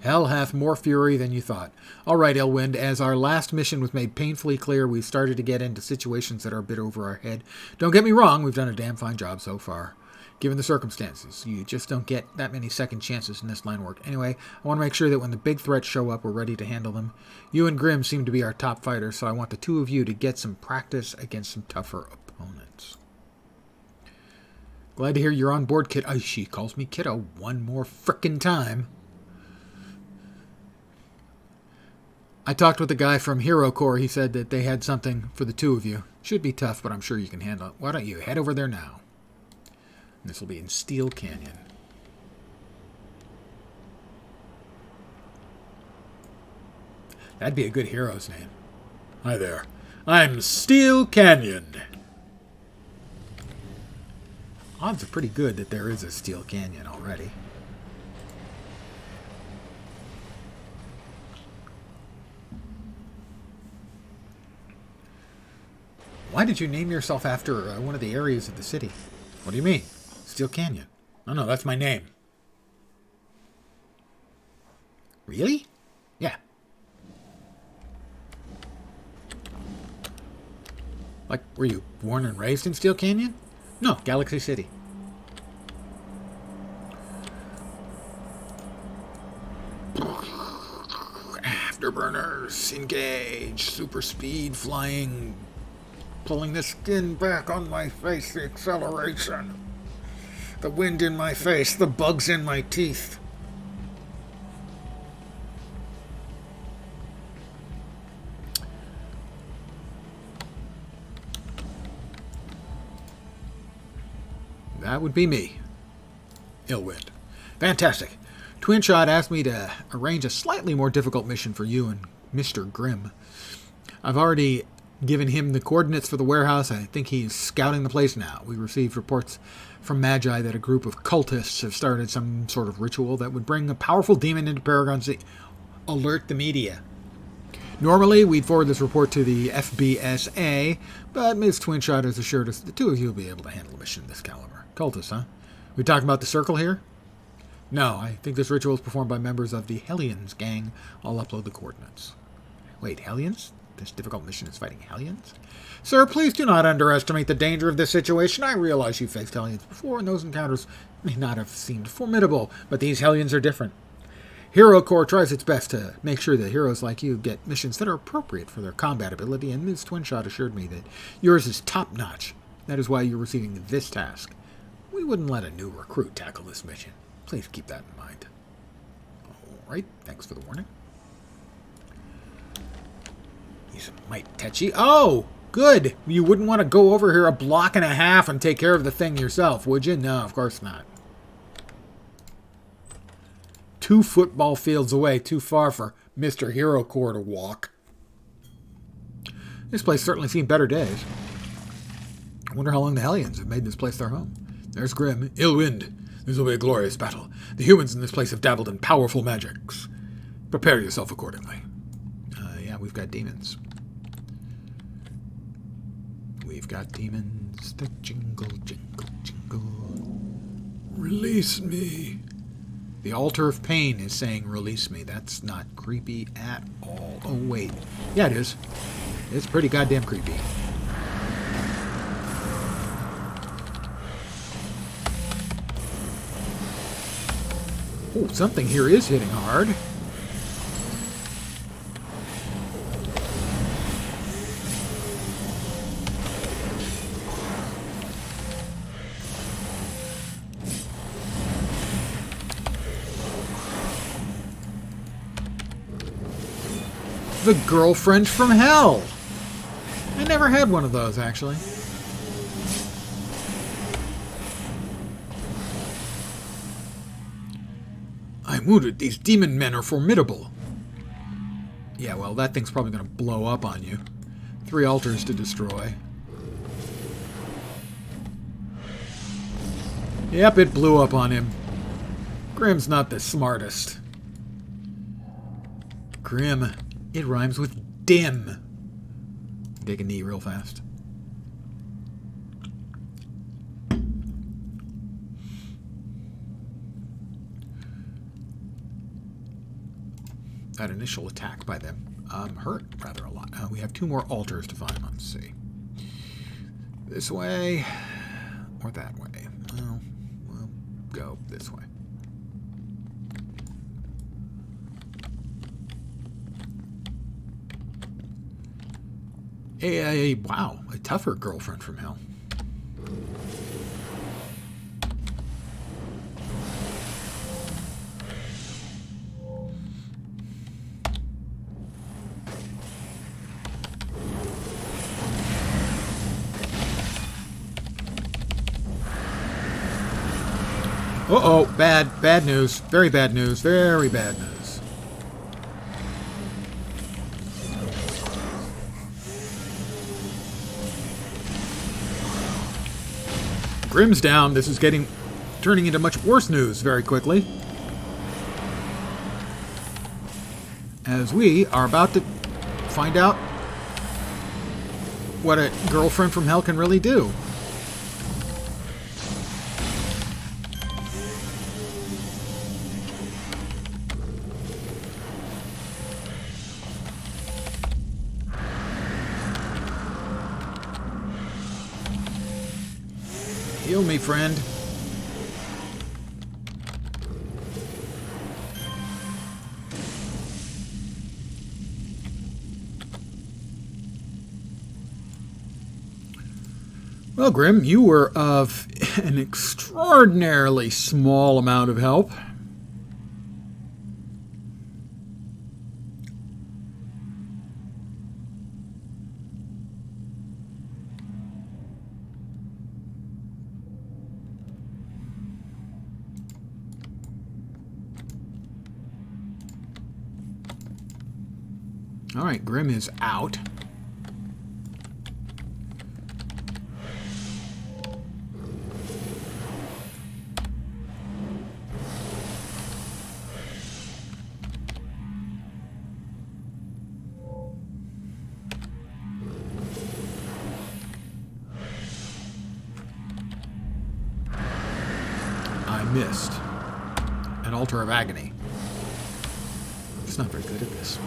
Hell hath more fury than you thought. All right, Elwind, as our last mission was made painfully clear, we've started to get into situations that are a bit over our head. Don't get me wrong, we've done a damn fine job so far. Given the circumstances, you just don't get that many second chances in this line work. Anyway, I want to make sure that when the big threats show up, we're ready to handle them. You and Grim seem to be our top fighters, so I want the two of you to get some practice against some tougher opponents. Glad to hear you're on board, kid. Oh, she calls me kiddo one more frickin' time. I talked with the guy from Hero Corps. He said that they had something for the two of you. Should be tough, but I'm sure you can handle it. Why don't you head over there now? And this will be in Steel Canyon. That'd be a good hero's name. Hi there. I'm Steel Canyon. Odds are pretty good that there is a Steel Canyon already. Why did you name yourself after one of the areas of the city? What do you mean? Steel Canyon. No, that's my name. Really? Yeah. Like, were you born and raised in Steel Canyon? No, Galaxy City. Afterburners, engage, super speed, flying, pulling the skin back on my face, the acceleration, the wind in my face, the bugs in my teeth. That would be me. Illwind. Fantastic. Twin Shot asked me to arrange a slightly more difficult mission for you and Mr. Grimm. I've already given him the coordinates for the warehouse. I think he's scouting the place now. We received reports from Magi that a group of cultists have started some sort of ritual that would bring a powerful demon into Paragon City. Alert the media. Normally, we'd forward this report to the FBSA, but Ms. Twinshot has assured us the two of you will be able to handle a mission of this caliber. Cultists, huh? We talking about the circle here? No, I think this ritual is performed by members of the Hellions gang. I'll upload the coordinates. Wait, Hellions? This difficult mission is fighting Hellions? Sir, please do not underestimate the danger of this situation. I realize you faced Hellions before, and those encounters may not have seemed formidable, but these Hellions are different. Hero Corps tries its best to make sure that heroes like you get missions that are appropriate for their combat ability, and Ms. Twinshot assured me that yours is top-notch. That is why you're receiving this task. We wouldn't let a new recruit tackle this mission. Please keep that in mind. All right, thanks for the warning. He's a mite tetchy. Oh, good. You wouldn't want to go over here a block and a half and take care of the thing yourself, would you? No, of course not. 2 football fields away, too far for Mr. Hero Corps to walk. This place certainly seen better days. I wonder how long the Hellions have made this place their home. There's Grim. Illwind. This will be a glorious battle. The humans in this place have dabbled in powerful magics. Prepare yourself accordingly. Yeah, we've got demons. We've got demons that jingle, jingle, jingle. Release me. The altar of pain is saying release me. That's not creepy at all. Oh, wait. Yeah, it is. It's pretty goddamn creepy. Oh, something here is hitting hard. The girlfriend from hell. I never had one of those, actually. I'm wounded. These demon men are formidable. Yeah, well, that thing's probably going to blow up on you. 3 altars to destroy. Yep, it blew up on him. Grim's not the smartest. Grim. It rhymes with dim. Take a knee real fast. That initial attack by them hurt rather a lot. We have 2 more altars to find. Let's see. This way or that way? Well, we'll go this way. Wow, a tougher girlfriend from hell. Uh-oh, bad news. Very bad news. Very bad news. Grim's down. This is turning into much worse news very quickly. As we are about to find out what a girlfriend from hell can really do. Heal me, friend. Well, Grim, you were of an extraordinarily small amount of help. All right, Grim is out. I missed. An altar of agony. It's not very good at this.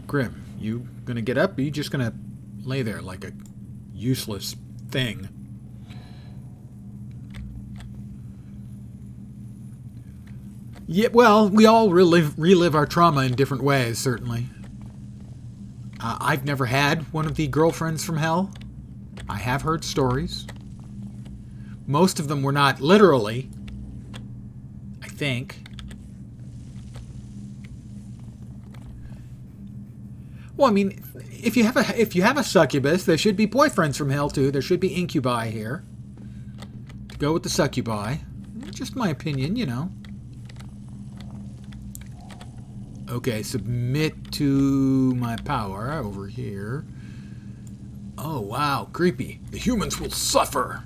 Grim, you gonna get up? Or you just gonna lay there like a useless thing? Yeah, well, we all relive our trauma in different ways, certainly. I've never had one of the girlfriends from hell. I have heard stories. Most of them were not literally, I think. Well, I mean, if you have a succubus, there should be boyfriends from hell too. There should be incubi here. To go with the succubi. Just my opinion, you know. Okay, submit to my power over here. Oh, wow, creepy. The humans will suffer.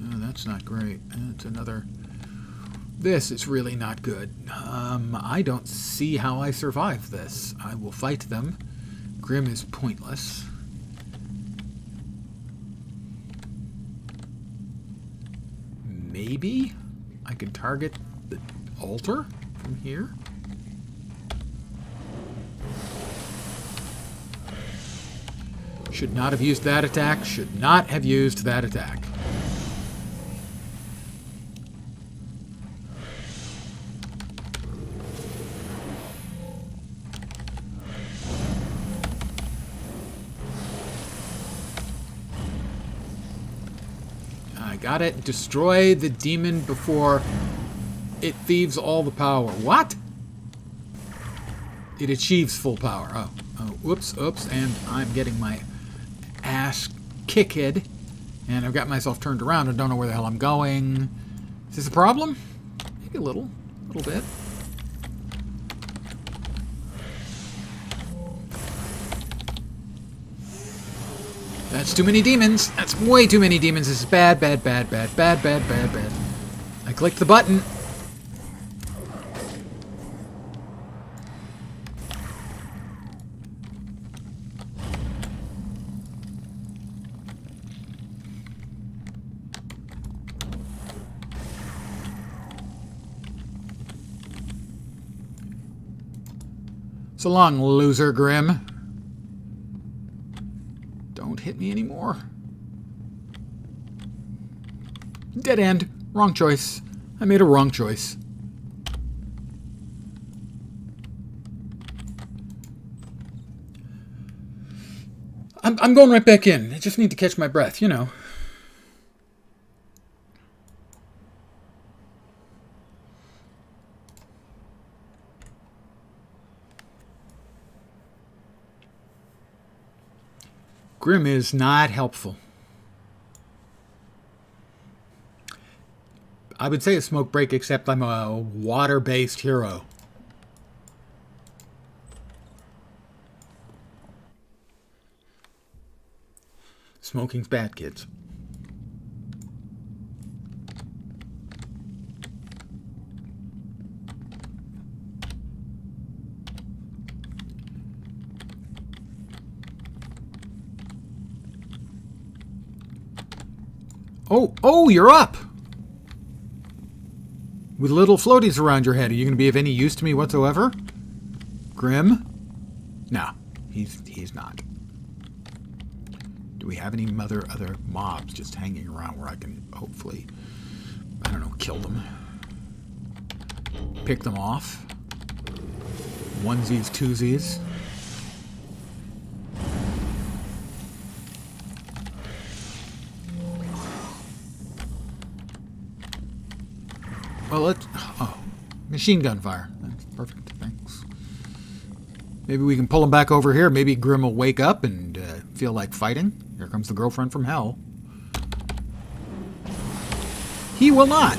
Oh, that's not great. That's another... This is really not good. I don't see how I survive this. I will fight them. Grim is pointless. Maybe I can target the altar from here? Should not have used that attack. Should not have used that attack. gotta destroy the demon before it thieves all the power. What? It achieves full power. Oh, whoops, and I'm getting my ass kicked. And I've got myself turned around and don't know where the hell I'm going. Is this a problem? Maybe a little bit. That's too many demons. That's way too many demons. This is bad. I clicked the button. So long, loser Grim. Don't hit me anymore. Dead end. Wrong choice. I made a wrong choice. I'm going right back in. I just need to catch my breath, you know. Grim is not helpful. I would say a smoke break, except I'm a water-based hero. Smoking's bad, kids. Oh, you're up! With little floaties around your head, are you going to be of any use to me whatsoever? Grim? No, he's not. Do we have any other mobs just hanging around where I can hopefully, I don't know, kill them? Pick them off? Onesies, twosies? Well, let's... Oh, machine gun fire. That's perfect, thanks. Maybe we can pull him back over here. Maybe Grim will wake up and feel like fighting. Here comes the girlfriend from hell. He will not.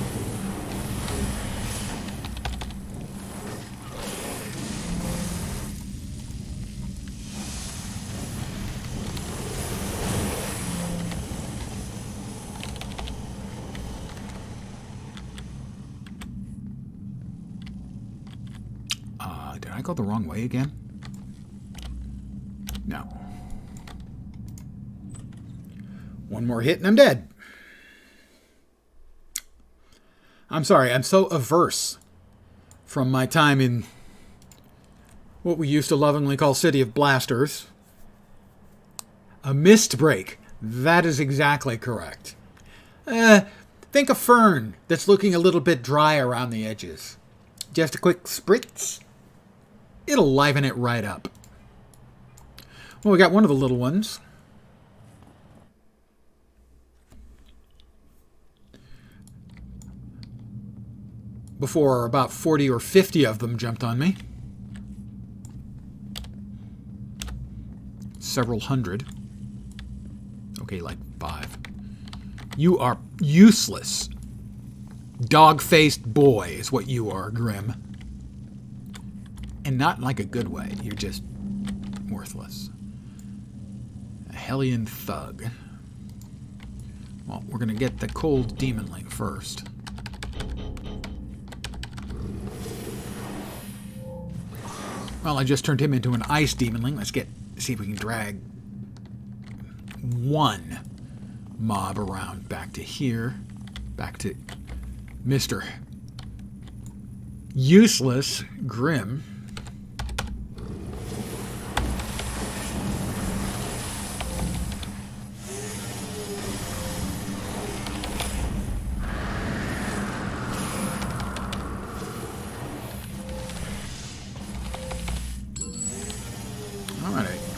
Did I go the wrong way again? No. One more hit and I'm dead. I'm sorry, I'm so averse from my time in what we used to lovingly call City of Blasters. A mist break. That is exactly correct. Think a fern that's looking a little bit dry around the edges. Just a quick spritz. It'll liven it right up. Well, we got one of the little ones. Before about 40 or 50 of them jumped on me. Several hundred. Okay, like 5. You are useless. Dog-faced boy is what you are, Grim. And not in like a good way. You're just worthless. A Hellion thug. Well, we're going to get the cold demonling first. Well, I just turned him into an ice demonling. Let's see if we can drag one mob around back to here. Back to Mr. Useless Grim.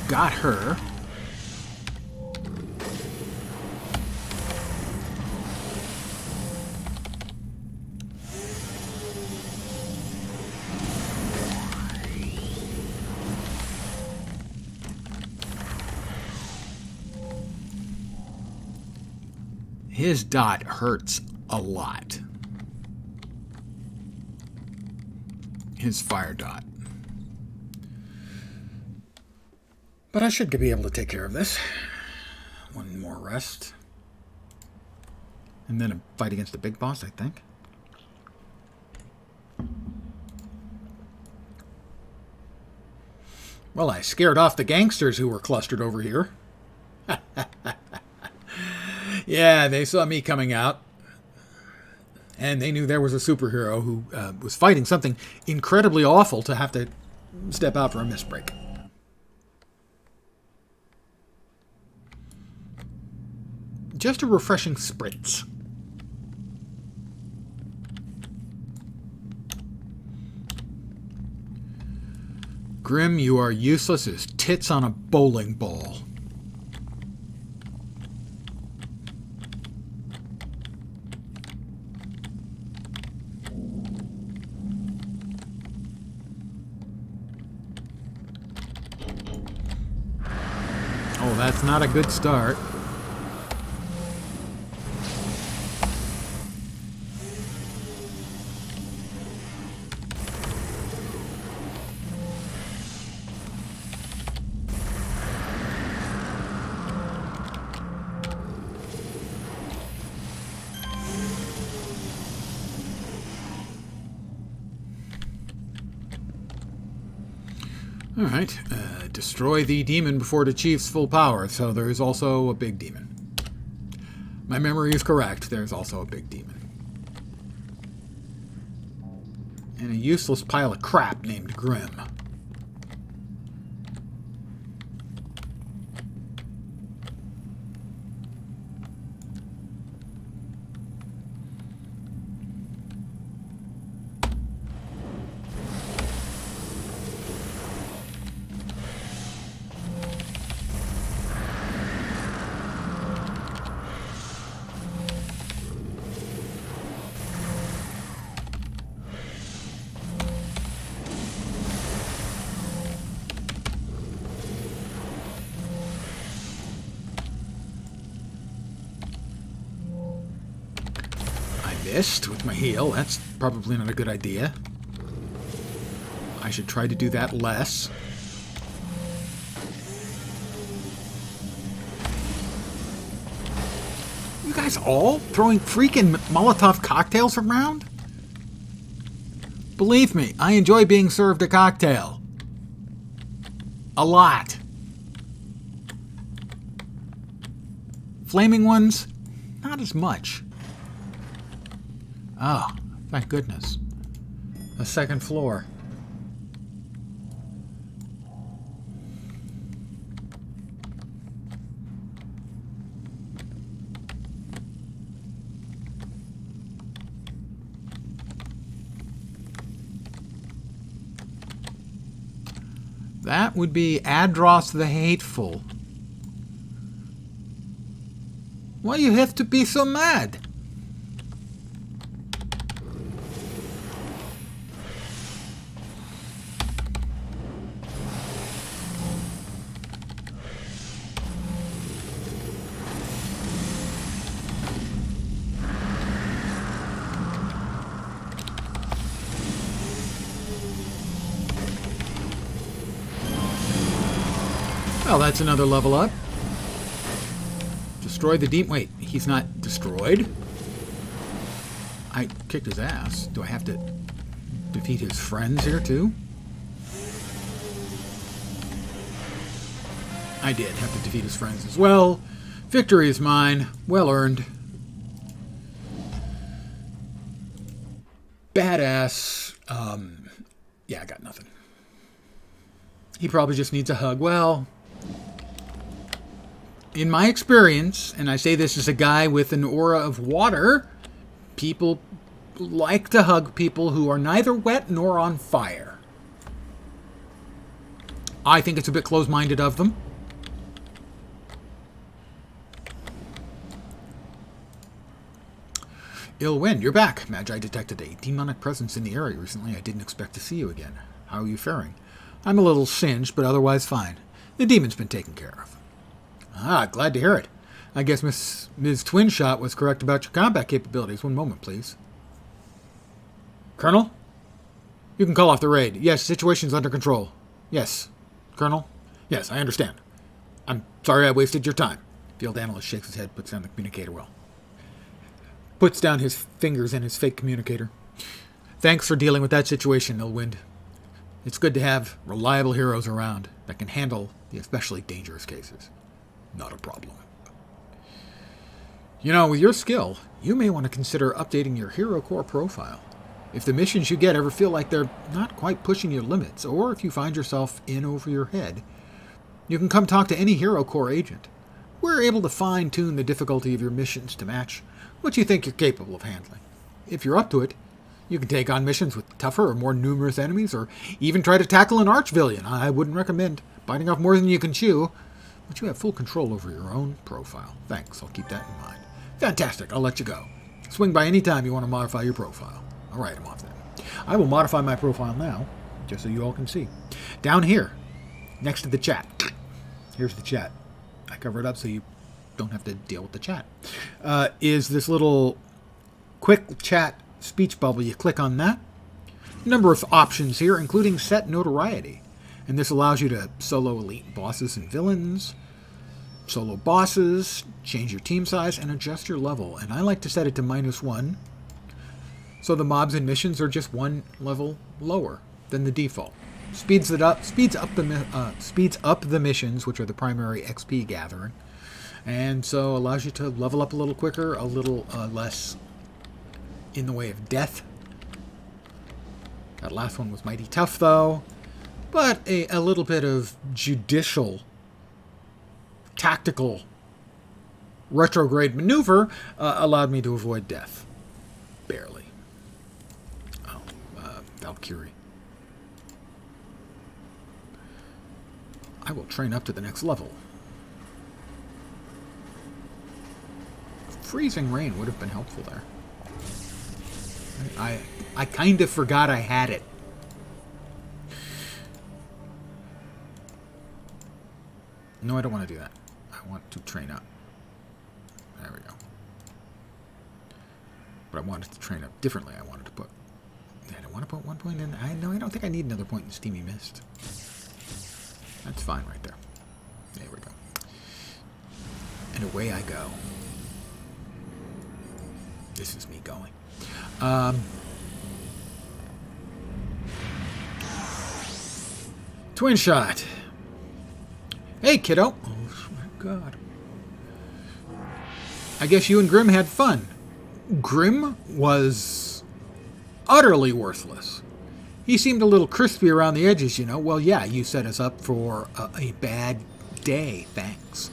Got her. His dot hurts a lot. His fire dot. But I should be able to take care of this. One more rest. And then a fight against the big boss, I think. Well, I scared off the gangsters who were clustered over here. Yeah, they saw me coming out. And they knew there was a superhero who was fighting something incredibly awful to have to step out for a mist-break. Just a refreshing spritz. Grim, you are useless as tits on a bowling ball. Oh, that's not a good start. All right, destroy the demon before it achieves full power, so there is also a big demon. My memory is correct, there's also a big demon. And a useless pile of crap named Grim. Missed with my heel. That's probably not a good idea. I should try to do that less. You guys all throwing freaking Molotov cocktails around? Believe me, I enjoy being served a cocktail. A lot. Flaming ones, not as much. Oh, thank goodness. The second floor. That would be Adros the Hateful. Why you have to be so mad? Well, that's another level up. Destroy the demon. Wait, he's not destroyed? I kicked his ass. Do I have to defeat his friends here, too? I did have to defeat his friends as well. Victory is mine. Well earned. Badass. Yeah, I got nothing. He probably just needs a hug. Well, in my experience, and I say this as a guy with an aura of water, people like to hug people who are neither wet nor on fire. I think it's a bit close-minded of them. Ill Wind, you're back. Magi detected a demonic presence in the area recently. I didn't expect to see you again. How are you faring? I'm a little singed, but otherwise fine. The demon's been taken care of. Ah, glad to hear it. I guess Ms. Twin Shot was correct about your combat capabilities. One moment, please. Colonel? You can call off the raid. Yes, situation's under control. Yes. Colonel? Yes, I understand. I'm sorry I wasted your time. Field analyst shakes his head, puts down the communicator well. Puts down his fingers in his fake communicator. Thanks for dealing with that situation, Illwind. It's good to have reliable heroes around that can handle the especially dangerous cases. Not a problem. You know, with your skill, you may want to consider updating your Hero Core profile. If the missions you get ever feel like they're not quite pushing your limits, or if you find yourself in over your head, you can come talk to any Hero Core agent. We're able to fine-tune the difficulty of your missions to match what you think you're capable of handling. If you're up to it, you can take on missions with tougher or more numerous enemies, or even try to tackle an arch-villain. I wouldn't recommend biting off more than you can chew, but you have full control over your own profile. Thanks, I'll keep that in mind. Fantastic, I'll let you go. Swing by any time you want to modify your profile. All right, I'm off then. I will modify my profile now, just so you all can see. Down here, next to the chat. Here's the chat. I cover it up so you don't have to deal with the chat. Is this little quick chat speech bubble. You click on that. Number of options here, including set notoriety. And this allows you to solo elite bosses and villains, solo bosses, change your team size, and adjust your level. And I like to set it to -1. So the mobs and missions are just one level lower than the default. Speeds up the missions, which are the primary XP gathering, and so allows you to level up a little quicker, a little less in the way of death. That last one was mighty tough, though, but a little bit of judicial, tactical retrograde maneuver allowed me to avoid death. Barely. Oh, Valkyrie. I will train up to the next level. Freezing rain would have been helpful there. I kind of forgot I had it. No, I don't want to do that. I want to train up. There we go. But I wanted to train up differently. I wanted to put... I don't want to put 1 point in... I don't think I need another point in Steamy Mist. That's fine right there. There we go. And away I go. This is me going. Twin Shot. Hey, kiddo. Oh, my God. I guess you and Grim had fun. Grim was utterly worthless. He seemed a little crispy around the edges, you know. Well, yeah, you set us up for a bad day, thanks.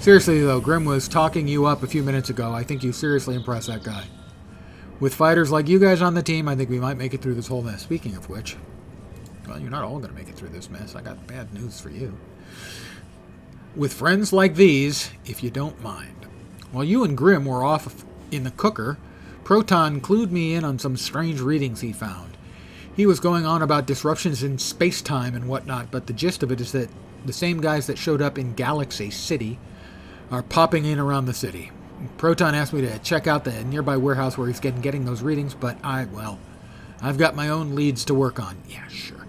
Seriously, though, Grim was talking you up a few minutes ago. I think you seriously impressed that guy. With fighters like you guys on the team, I think we might make it through this whole mess. Speaking of which, well, you're not all going to make it through this mess. I got bad news for you. With friends like these, if you don't mind. While you and Grim were off in the cooker, Proton clued me in on some strange readings he found. He was going on about disruptions in space-time and whatnot, but the gist of it is that the same guys that showed up in Galaxy City are popping in around the city. Proton asked me to check out the nearby warehouse where he's getting those readings, but I've got my own leads to work on. Yeah, sure.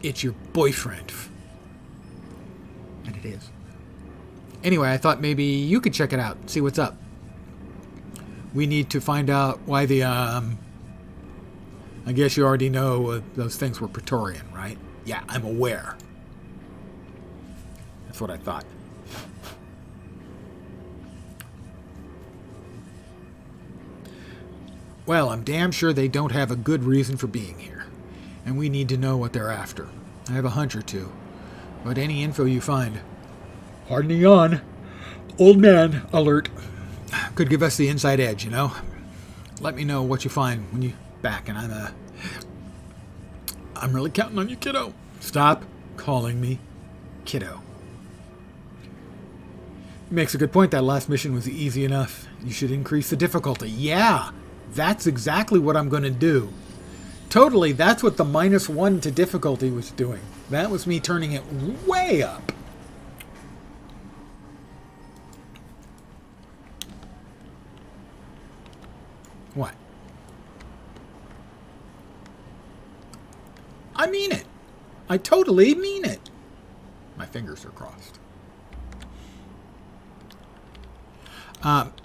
It's your boyfriend. And it is. Anyway, I thought maybe you could check it out, see what's up. We need to find out why the, I guess you already know those things were Praetorian, right? Yeah, I'm aware. That's what I thought. Well, I'm damn sure they don't have a good reason for being here, and we need to know what they're after. I have a hunch or two, but any info you find, pardon the yawn, old man alert, could give us the inside edge, you know? Let me know what you find when you're back, and I'm really counting on you, kiddo. Stop calling me kiddo. He makes a good point. That last mission was easy enough. You should increase the difficulty. Yeah, that's exactly what I'm going to do. Totally, that's what the -1 to difficulty was doing. That was me turning it way up. What? I mean it. I totally mean it. My fingers are crossed.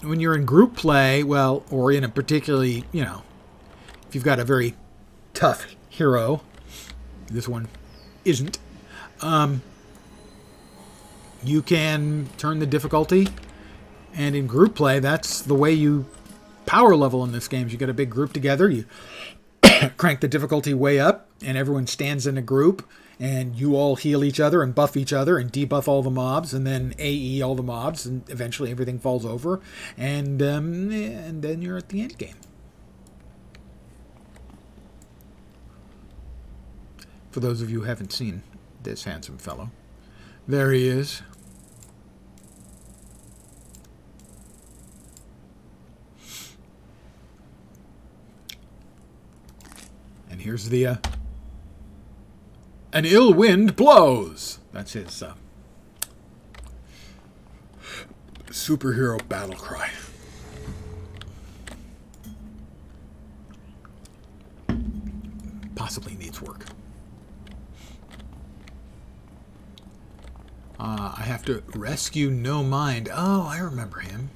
When you're in group play, well, or in a particularly, if you've got a very tough hero, this one isn't, you can turn the difficulty, and in group play, that's the way you power level in this game. You get a big group together, you crank the difficulty way up, and everyone stands in a group, and you all heal each other and buff each other and debuff all the mobs, and then AE all the mobs, and eventually everything falls over, and then you're at the end game. For those of you who haven't seen this handsome fellow, there he is. And here's the an ill wind blows. That's his superhero battle cry. Possibly needs work. I have to rescue No Mind. Oh, I remember him.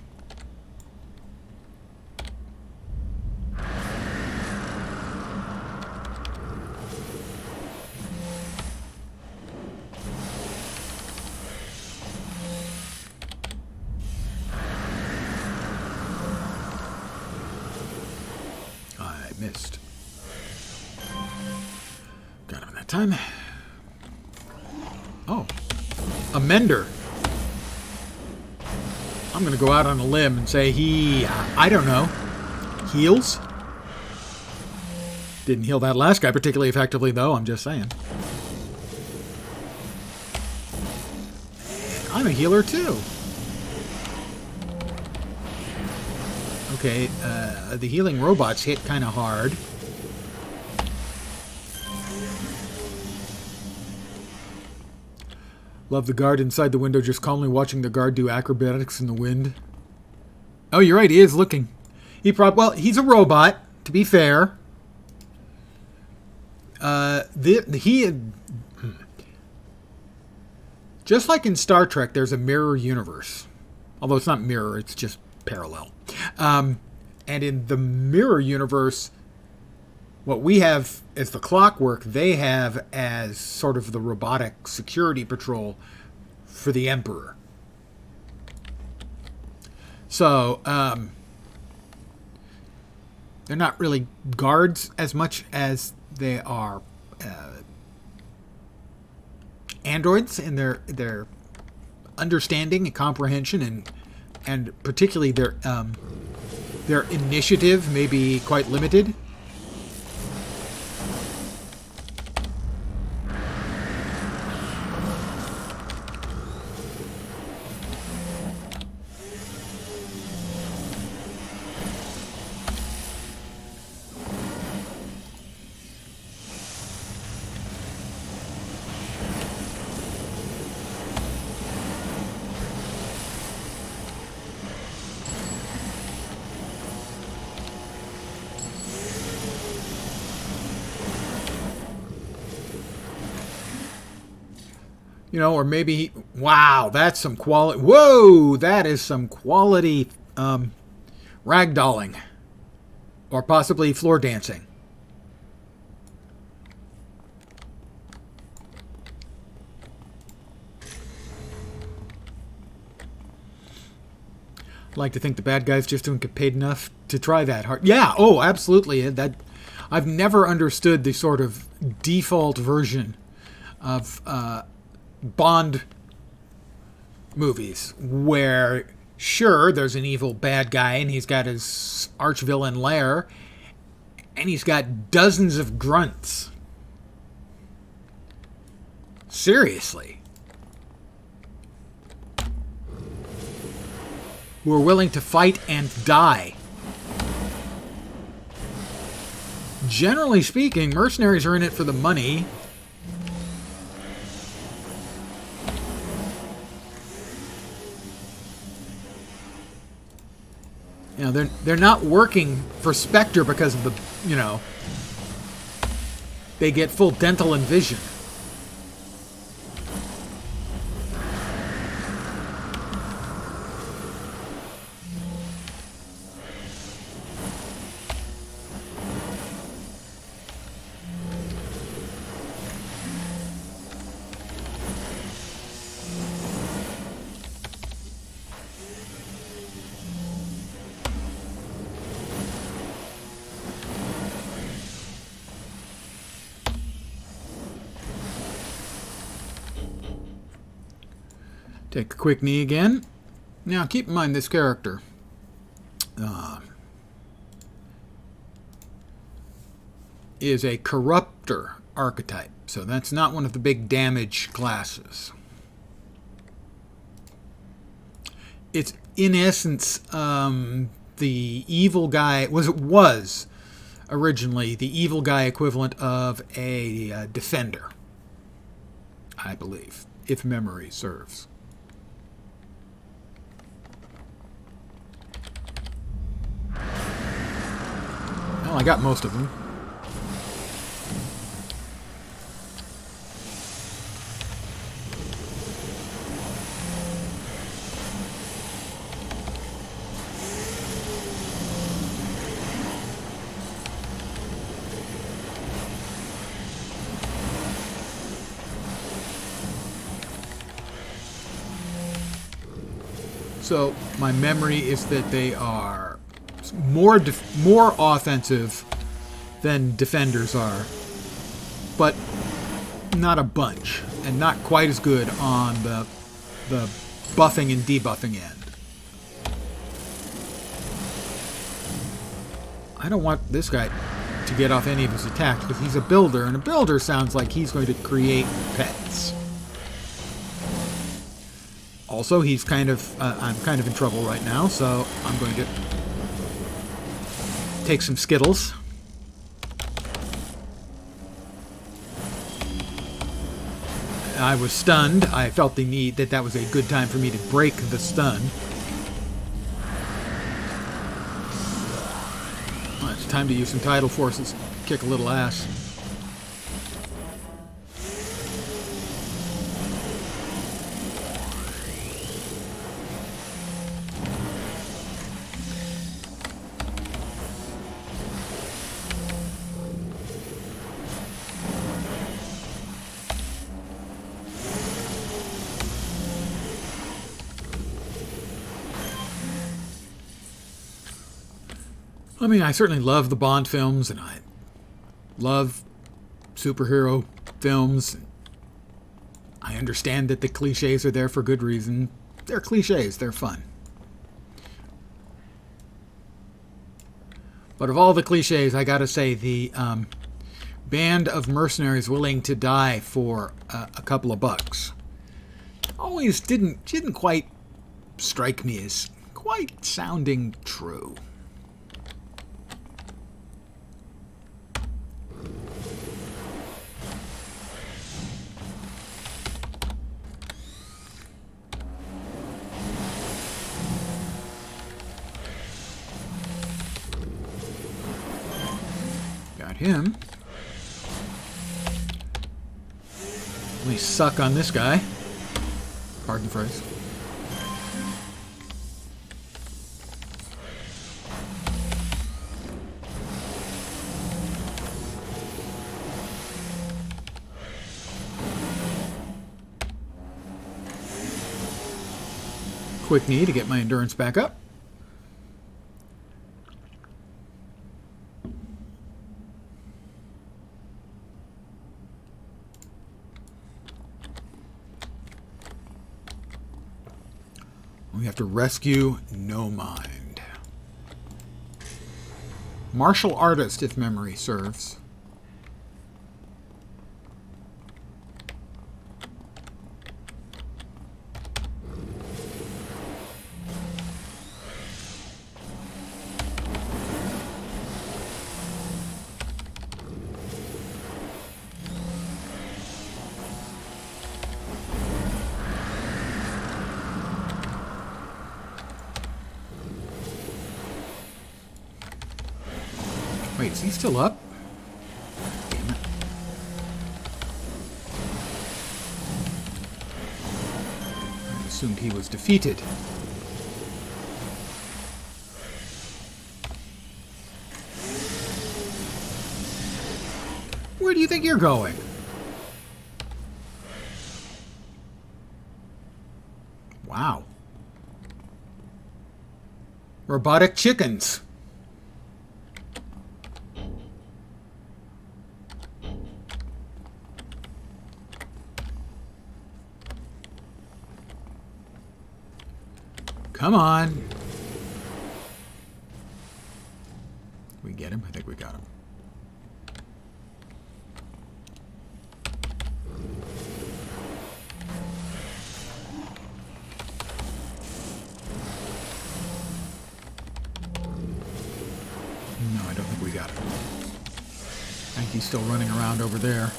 I missed. Got him that time. Oh. A mender. I'm going to go out on a limb and say he, I don't know, heals? Didn't heal that last guy particularly effectively, though, I'm just saying. I'm a healer, too. Okay, the healing robots hit kind of hard. Love the guard inside the window just calmly watching the guard do acrobatics in the wind. Oh, you're right, he is looking. Well, he's a robot, to be fair. Just like in Star Trek, there's a mirror universe. Although it's not mirror, it's just parallel. And in the mirror universe, what we have as the clockwork, they have as sort of the robotic security patrol for the Emperor. So, they're not really guards as much as they are androids in their understanding and comprehension, and particularly their initiative may be quite limited. Or maybe, wow, that's some quality. Whoa, that is some quality ragdolling. Or possibly floor dancing. I'd like to think the bad guys just don't get paid enough to try that hard. Yeah, oh, absolutely. I've never understood the sort of default version of Bond movies where, sure, there's an evil bad guy and he's got his arch-villain lair and he's got dozens of grunts. Seriously. Who are willing to fight and die. Generally speaking, mercenaries are in it for the money. You know, they're not working for Spectre because of the, you know, they get full dental and vision. Take a quick knee again. Now, keep in mind this character is a corruptor archetype, so that's not one of the big damage classes. It's, in essence, the evil guy, was originally the evil guy equivalent of a defender, I believe, if memory serves. Well, I got most of them. So my memory is that they are more offensive than defenders are, but not a bunch, and not quite as good on the buffing and debuffing end. I don't want this guy to get off any of his attacks because he's a builder, and a builder sounds like he's going to create pets. Also, he's kind of, I'm kind of in trouble right now, so I'm going to take some Skittles. I was stunned. I felt the need that was a good time for me to break the stun. Well, it's time to use some tidal forces, kick a little ass. I mean, I certainly love the Bond films, and I love superhero films. I understand that the cliches are there for good reason. They're cliches. They're fun. But of all the cliches, I gotta say the band of mercenaries willing to die for a couple of bucks always didn't quite strike me as quite sounding true. Him. We suck on this guy. Pardon the phrase. Quick knee to get my endurance back up. We have to rescue No Mind. Martial artist, if memory serves. wait, is he still up? Damn it. I assumed he was defeated. Where do you think you're going? Wow. Robotic chickens. Come on. We get him? I think we got him. No, I don't think we got him. I think he's still running around over there.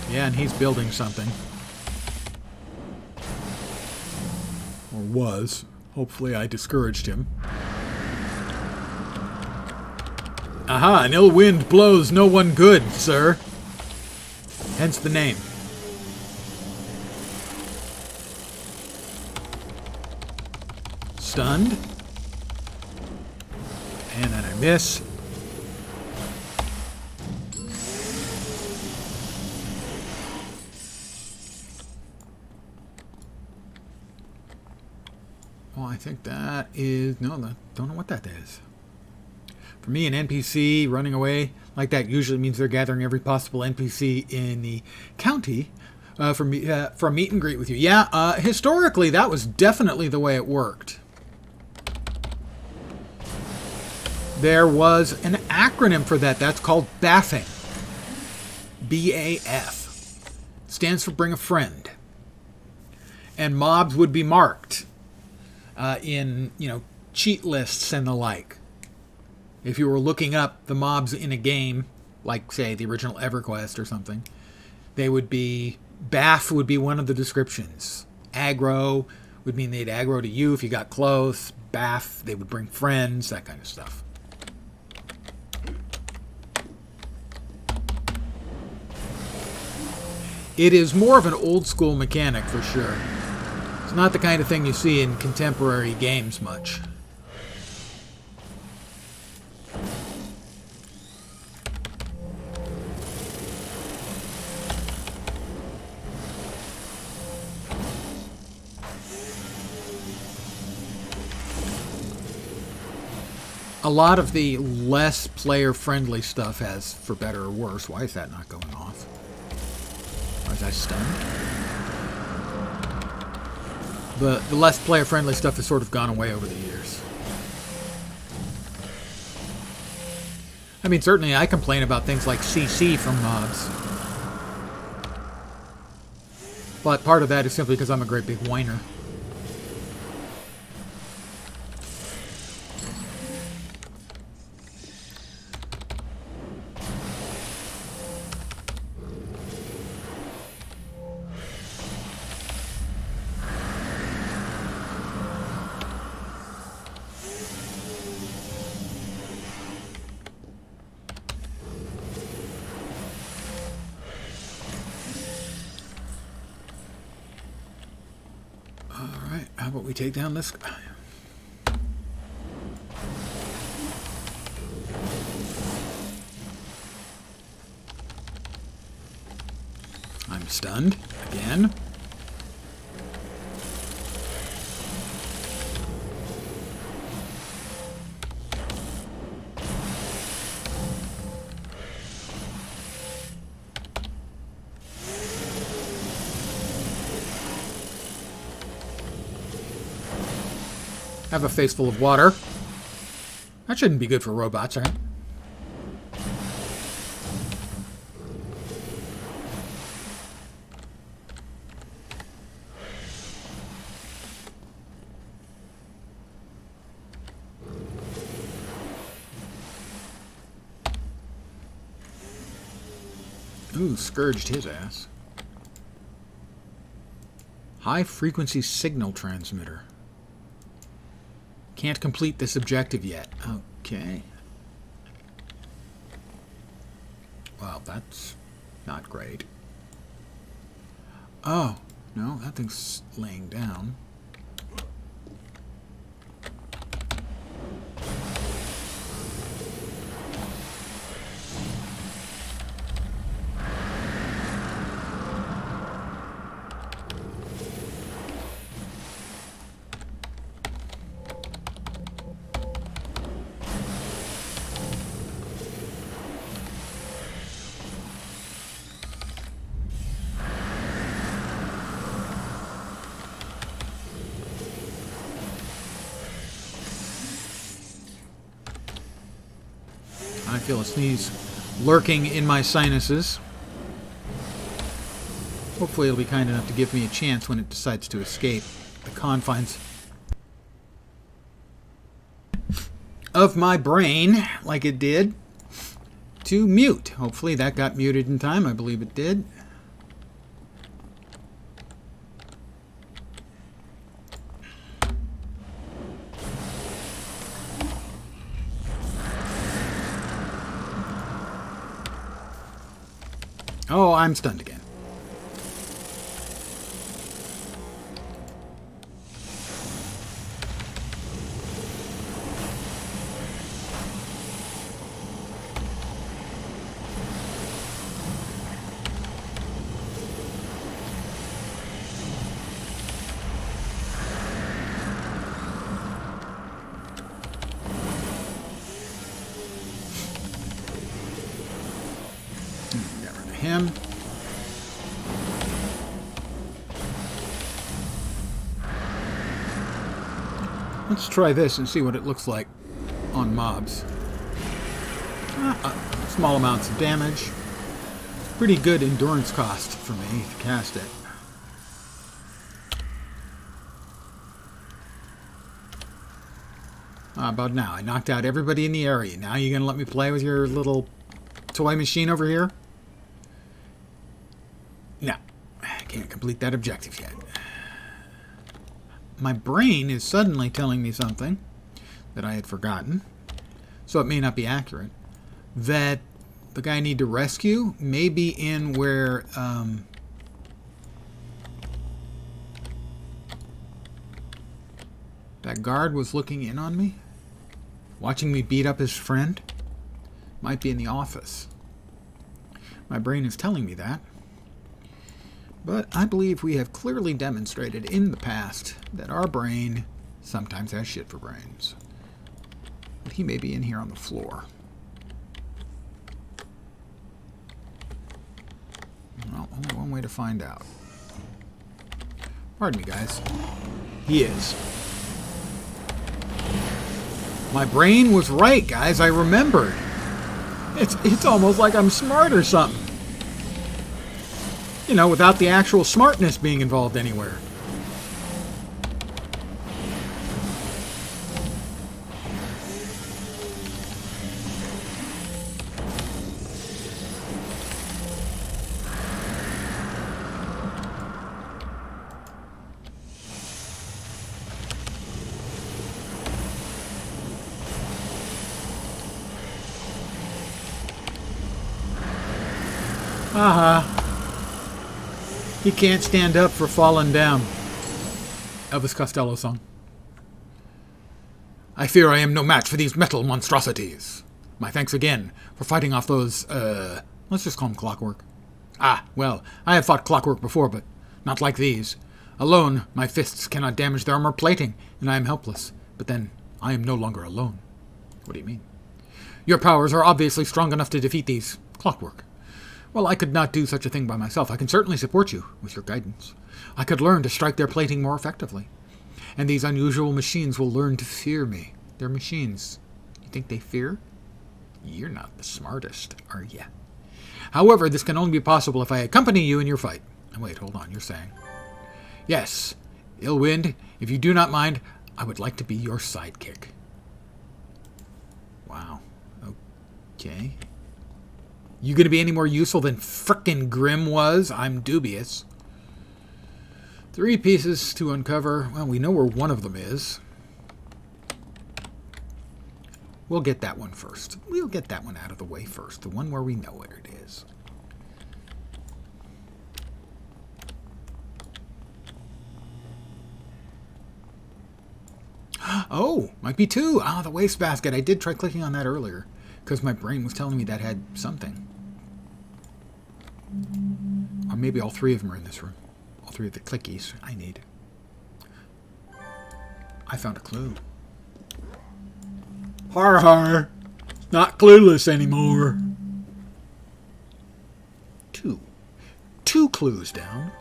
Yeah, and he's building something. Or was. Hopefully I discouraged him. Aha, an ill wind blows no one good, sir. Hence the name. Stunned. And then I miss. Well, I think that is... No, I don't know what that is. For me, an NPC running away like that usually means they're gathering every possible NPC in the county for a meet and greet with you. Yeah, historically, that was definitely the way it worked. There was an acronym for that. That's called BAFing. B-A-F. Stands for Bring a Friend. And mobs would be marked in, cheat lists and the like. If you were looking up the mobs in a game, like, say, the original EverQuest or something, they would be... BAF would be one of the descriptions. Aggro would mean they'd aggro to you if you got close. BAF, they would bring friends, that kind of stuff. It is more of an old-school mechanic, for sure. It's not the kind of thing you see in contemporary games much. A lot of the less player-friendly stuff has, for better or worse... Why is that not going off? Or is I stunned? The less player-friendly stuff has sort of gone away over the years. I mean, certainly I complain about things like CC from mobs. But part of that is simply because I'm a great big whiner. How about we take down this guy? I'm stunned again. Have a face full of water. That shouldn't be good for robots, right? Ooh, scourged his ass. High frequency signal transmitter. Can't complete this objective yet. Okay. Well, that's not great. Oh, no, that thing's laying down. I feel a sneeze lurking in my sinuses. Hopefully it'll be kind enough to give me a chance when it decides to escape the confines of my brain, like it did, to mute. Hopefully that got muted in time. I believe it did. Oh, I'm stunned again. Get rid of him. Let's try this and see what it looks like on mobs. Small amounts of damage. Pretty good endurance cost for me to cast it. How about now? I knocked out everybody in the area. Now you're going to let me play with your little toy machine over here? No. I can't complete that objective yet. My brain is suddenly telling me something that I had forgotten, so it may not be accurate, that the guy I need to rescue may be in where that guard was looking in on me, watching me beat up his friend. Might be in the office. My brain is telling me that. But I believe we have clearly demonstrated in the past that our brain sometimes has shit for brains. But he may be in here on the floor. Well, only one way to find out. Pardon me, guys. He is. My brain was right, guys. I remembered. It's almost like I'm smart or something. You know, without the actual smartness being involved anywhere. He can't stand up for falling down. Elvis Costello song. I fear I am no match for these metal monstrosities. My thanks again for fighting off those, let's just call them Clockwork. Well, I have fought Clockwork before, but not like these. Alone, my fists cannot damage their armor plating, and I am helpless. But then, I am no longer alone. What do you mean? Your powers are obviously strong enough to defeat these Clockwork. Well, I could not do such a thing by myself. I can certainly support you with your guidance. I could learn to strike their plating more effectively. And these unusual machines will learn to fear me. They're machines. You think they fear? You're not the smartest, are you? However, this can only be possible if I accompany you in your fight. And wait, hold on, you're saying. Yes, Illwind, if you do not mind, I would like to be your sidekick. Wow. Okay. You gonna be any more useful than frickin' Grim was? I'm dubious. 3 pieces to uncover. Well, we know where one of them is. We'll get that one first. We'll get that one out of the way first. The one where we know what it is. Oh, might be 2. Ah, the wastebasket. I did try clicking on that earlier because my brain was telling me that had something. Or maybe all 3 of them are in this room. All 3 of the clickies I need. I found a clue. Har har. Not clueless anymore. 2. 2 clues down.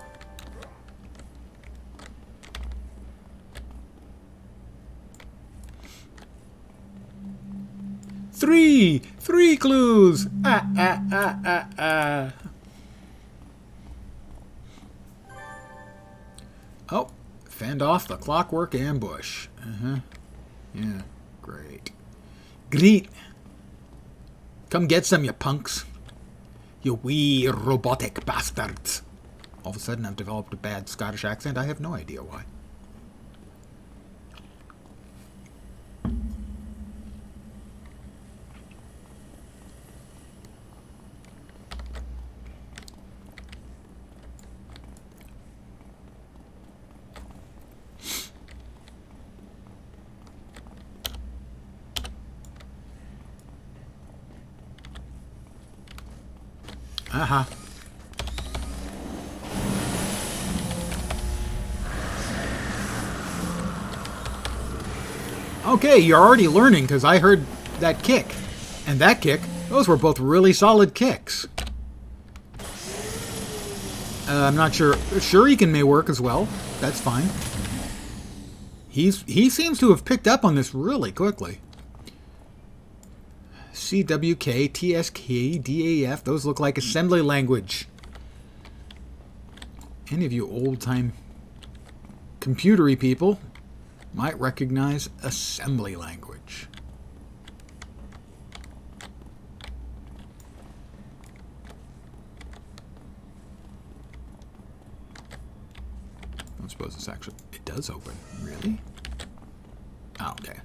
3 clues. Oh, fend off the clockwork ambush. Yeah, great. Great. Come get some, you punks. You wee robotic bastards. All of a sudden I've developed a bad Scottish accent. I have no idea why. Aha. Okay, you're already learning because I heard that kick. And that kick, those were both really solid kicks. I'm not sure. Shuriken may work as well. That's fine. He seems to have picked up on this really quickly. CWK, TSK, DAF, those look like assembly language. Any of you old-time computery people might recognize assembly language. I don't suppose it's actually... It does open. Really? Oh, okay.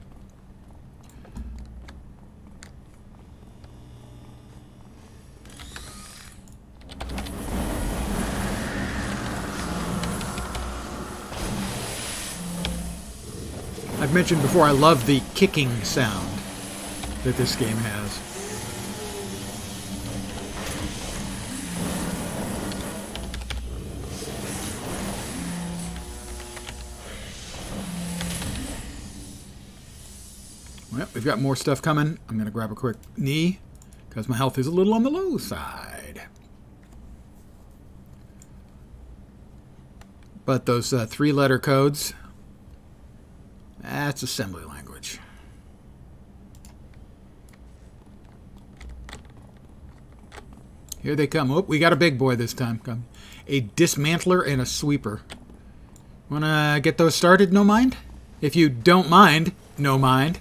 I've mentioned before I love the kicking sound that this game has. Well, we've got more stuff coming. I'm going to grab a quick knee because my health is a little on the low side. But those 3-letter codes... That's assembly language. Here they come. Oh, we got a big boy this time. Come. A dismantler and a sweeper. Wanna get those started, no mind? If you don't mind, no mind.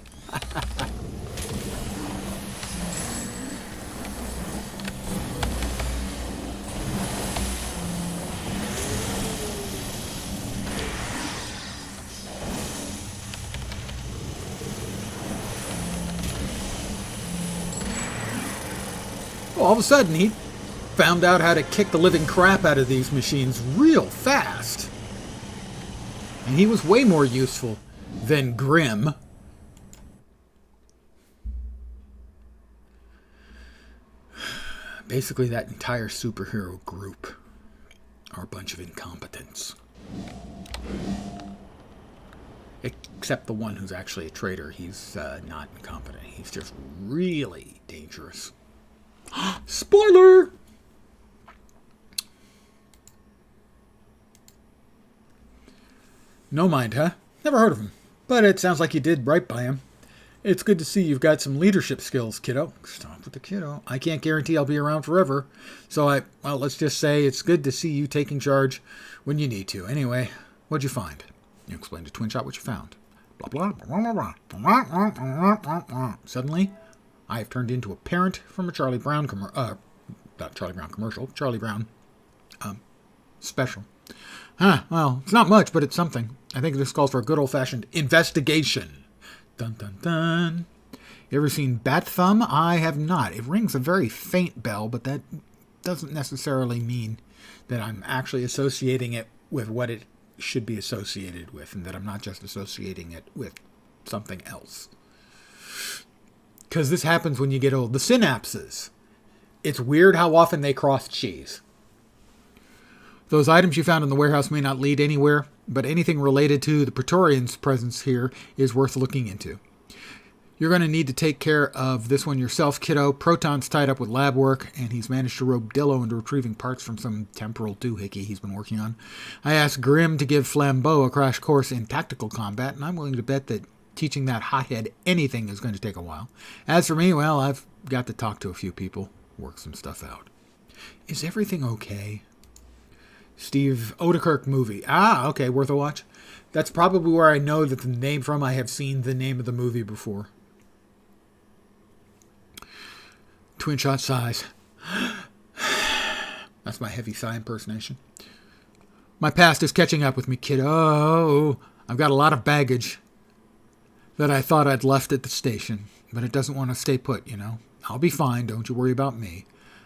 All of a sudden, he found out how to kick the living crap out of these machines real fast. And he was way more useful than Grim. Basically, that entire superhero group are a bunch of incompetents. Except the one who's actually a traitor. He's not incompetent. He's just really dangerous. Spoiler! No mind, huh? Never heard of him. But it sounds like you did right by him. It's good to see you've got some leadership skills, kiddo. Stop with the kiddo. I can't guarantee I'll be around forever. So well, let's just say it's good to see you taking charge when you need to. Anyway, what'd you find? You explained to Twinshot what you found. Blah, blah, blah. Suddenly, I have turned into a parent from a Charlie Brown not Charlie Brown commercial, Charlie Brown special. Well, it's not much, but it's something. I think this calls for a good old-fashioned investigation. Dun, dun, dun. You ever seen Bat Thumb? I have not. It rings a very faint bell, but that doesn't necessarily mean that I'm actually associating it with what it should be associated with, and that I'm not just associating it with something else. Because this happens when you get old. The synapses. It's weird how often they cross cheese. Those items you found in the warehouse may not lead anywhere, but anything related to the Praetorian's presence here is worth looking into. You're going to need to take care of this one yourself, kiddo. Proton's tied up with lab work, and he's managed to rope Dillo into retrieving parts from some temporal doohickey he's been working on. I asked Grimm to give Flambeau a crash course in tactical combat, and I'm willing to bet that teaching that hothead anything is going to take a while. As for me, well, I've got to talk to a few people, work some stuff out. Is everything okay? Steve Odekirk movie. Ah, okay, worth a watch. That's probably where I know that the name from. I have seen the name of the movie before. Twin shot sighs. That's my heavy sigh impersonation. My past is catching up with me, kiddo. I've got a lot of baggage that I thought I'd left at the station, but it doesn't want to stay put, you know. I'll be fine, don't you worry about me.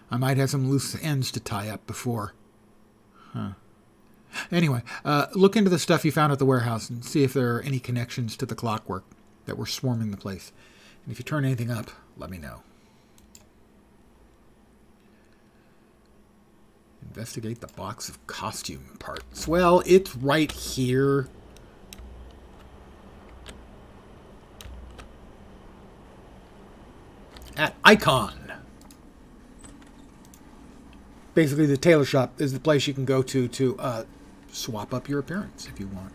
I might have some loose ends to tie up before. Anyway, look into the stuff you found at the warehouse and see if there are any connections to the clockwork that were swarming the place. And if you turn anything up, let me know. Investigate the box of costume parts. Well, it's right here. At Icon. Basically, the tailor shop is the place you can go to swap up your appearance if you want.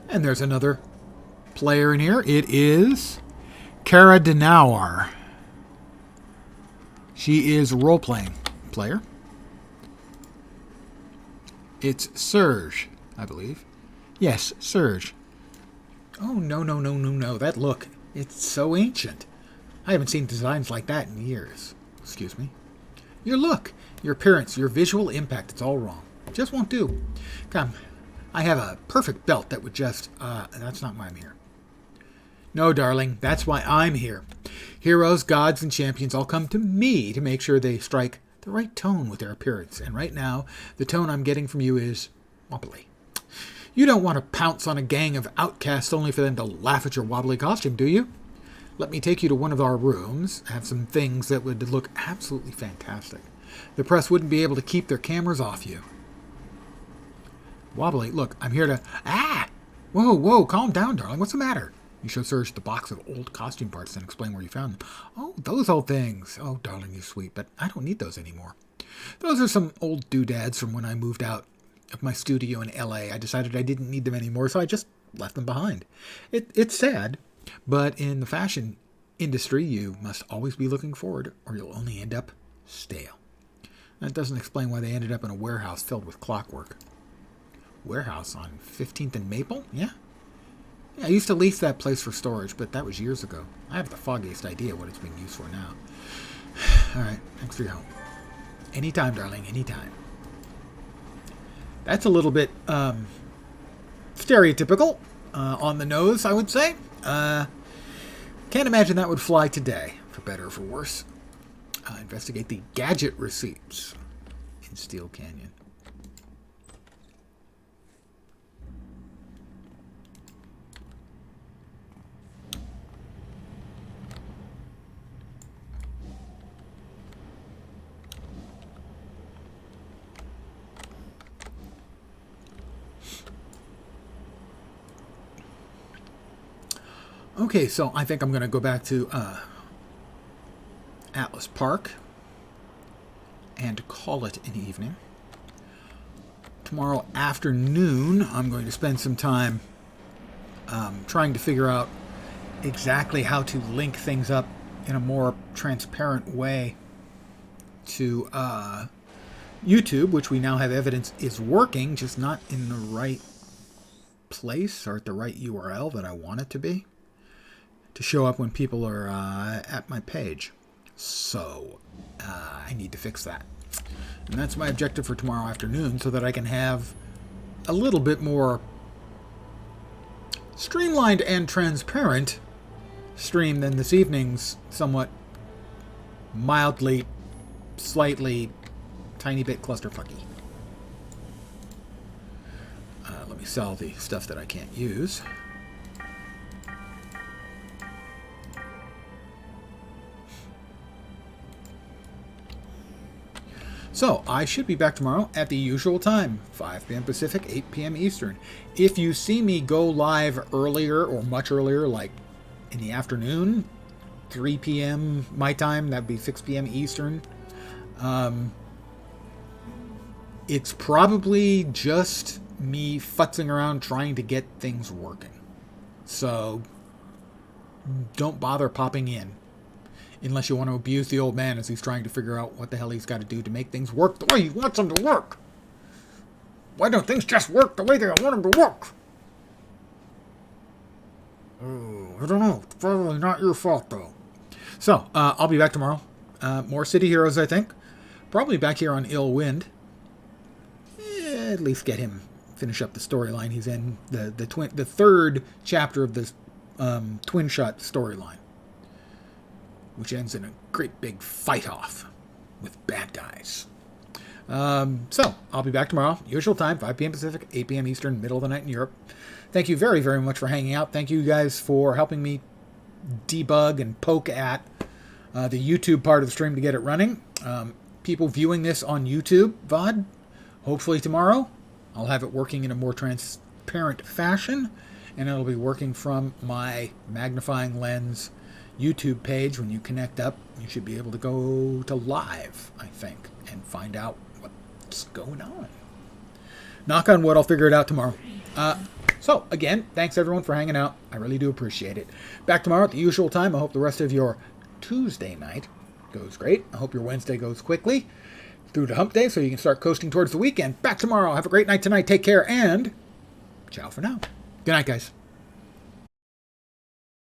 And there's another player in here. It is Cara Denauer. She is a role-playing player. It's Serge, I believe. Yes, Serge. Oh, no. That look, it's so ancient. I haven't seen designs like that in years. Excuse me. Your look, your appearance, your visual impact, it's all wrong. Just won't do. Come, I have a perfect belt that would just, that's not why I'm here. No, darling, that's why I'm here. Heroes, gods, and champions all come to me to make sure they strike the right tone with their appearance. And right now, the tone I'm getting from you is wobbly. You don't want to pounce on a gang of outcasts only for them to laugh at your wobbly costume, do you? Let me take you to one of our rooms, have some things that would look absolutely fantastic. The press wouldn't be able to keep their cameras off you. Wobbly, look, I'm here to... Whoa, calm down, darling. What's the matter? You show Serge the box of old costume parts and explain where you found them. Oh, those old things. Oh, darling, you're sweet, but I don't need those anymore. Those are some old doodads from when I moved out of my studio in L.A. I decided I didn't need them anymore, so I just left them behind. It's sad. But in the fashion industry, you must always be looking forward, or you'll only end up stale. That doesn't explain why they ended up in a warehouse filled with clockwork. Warehouse on 15th and Maple? Yeah, I used to lease that place for storage, but that was years ago. I have the foggiest idea what it's being used for now. All right, thanks for your help. Anytime, darling, anytime. That's a little bit stereotypical, on the nose, I would say. Can't imagine that would fly today, for better or for worse. Investigate the gadget receipts in Steel Canyon. Okay, so I think I'm going to go back to Atlas Park and call it an evening. Tomorrow afternoon, I'm going to spend some time trying to figure out exactly how to link things up in a more transparent way to YouTube, which we now have evidence is working, just not in the right place or at the right URL that I want it to be, to show up when people are at my page. So I need to fix that. And that's my objective for tomorrow afternoon, so that I can have a little bit more streamlined and transparent stream, then this evening's somewhat mildly, slightly, tiny bit clusterfucky. Let me sell the stuff that I can't use. So, I should be back tomorrow at the usual time, 5 p.m. Pacific, 8 p.m. Eastern. If you see me go live earlier or much earlier, like in the afternoon, 3 p.m. my time, that'd be 6 p.m. Eastern, it's probably just me futzing around trying to get things working. So, don't bother popping in. Unless you want to abuse the old man as he's trying to figure out what the hell he's got to do to make things work the way he wants them to work. Why don't things just work the way they want them to work? Oh, I don't know. It's probably not your fault, though. So, I'll be back tomorrow. More City Heroes, I think. Probably back here on Ill Wind. At least get him, finish up the storyline he's in. The third chapter of this Twin Shot storyline, which ends in a great big fight-off with bad guys. So, I'll be back tomorrow. Usual time, 5 p.m. Pacific, 8 p.m. Eastern, middle of the night in Europe. Thank you very, very much for hanging out. Thank you guys for helping me debug and poke at the YouTube part of the stream to get it running. People viewing this on YouTube, VOD, hopefully tomorrow, I'll have it working in a more transparent fashion, and it'll be working from my magnifying lens YouTube page. When you connect up, you should be able to go to live, I think, and find out what's going on. Knock on wood, I'll figure it out tomorrow. So, again, thanks everyone for hanging out. I really do appreciate it. Back tomorrow at the usual time. I hope the rest of your Tuesday night goes great. I hope your Wednesday goes quickly through to hump day so you can start coasting towards the weekend. Back tomorrow. Have a great night tonight. Take care, and ciao for now. Good night, guys.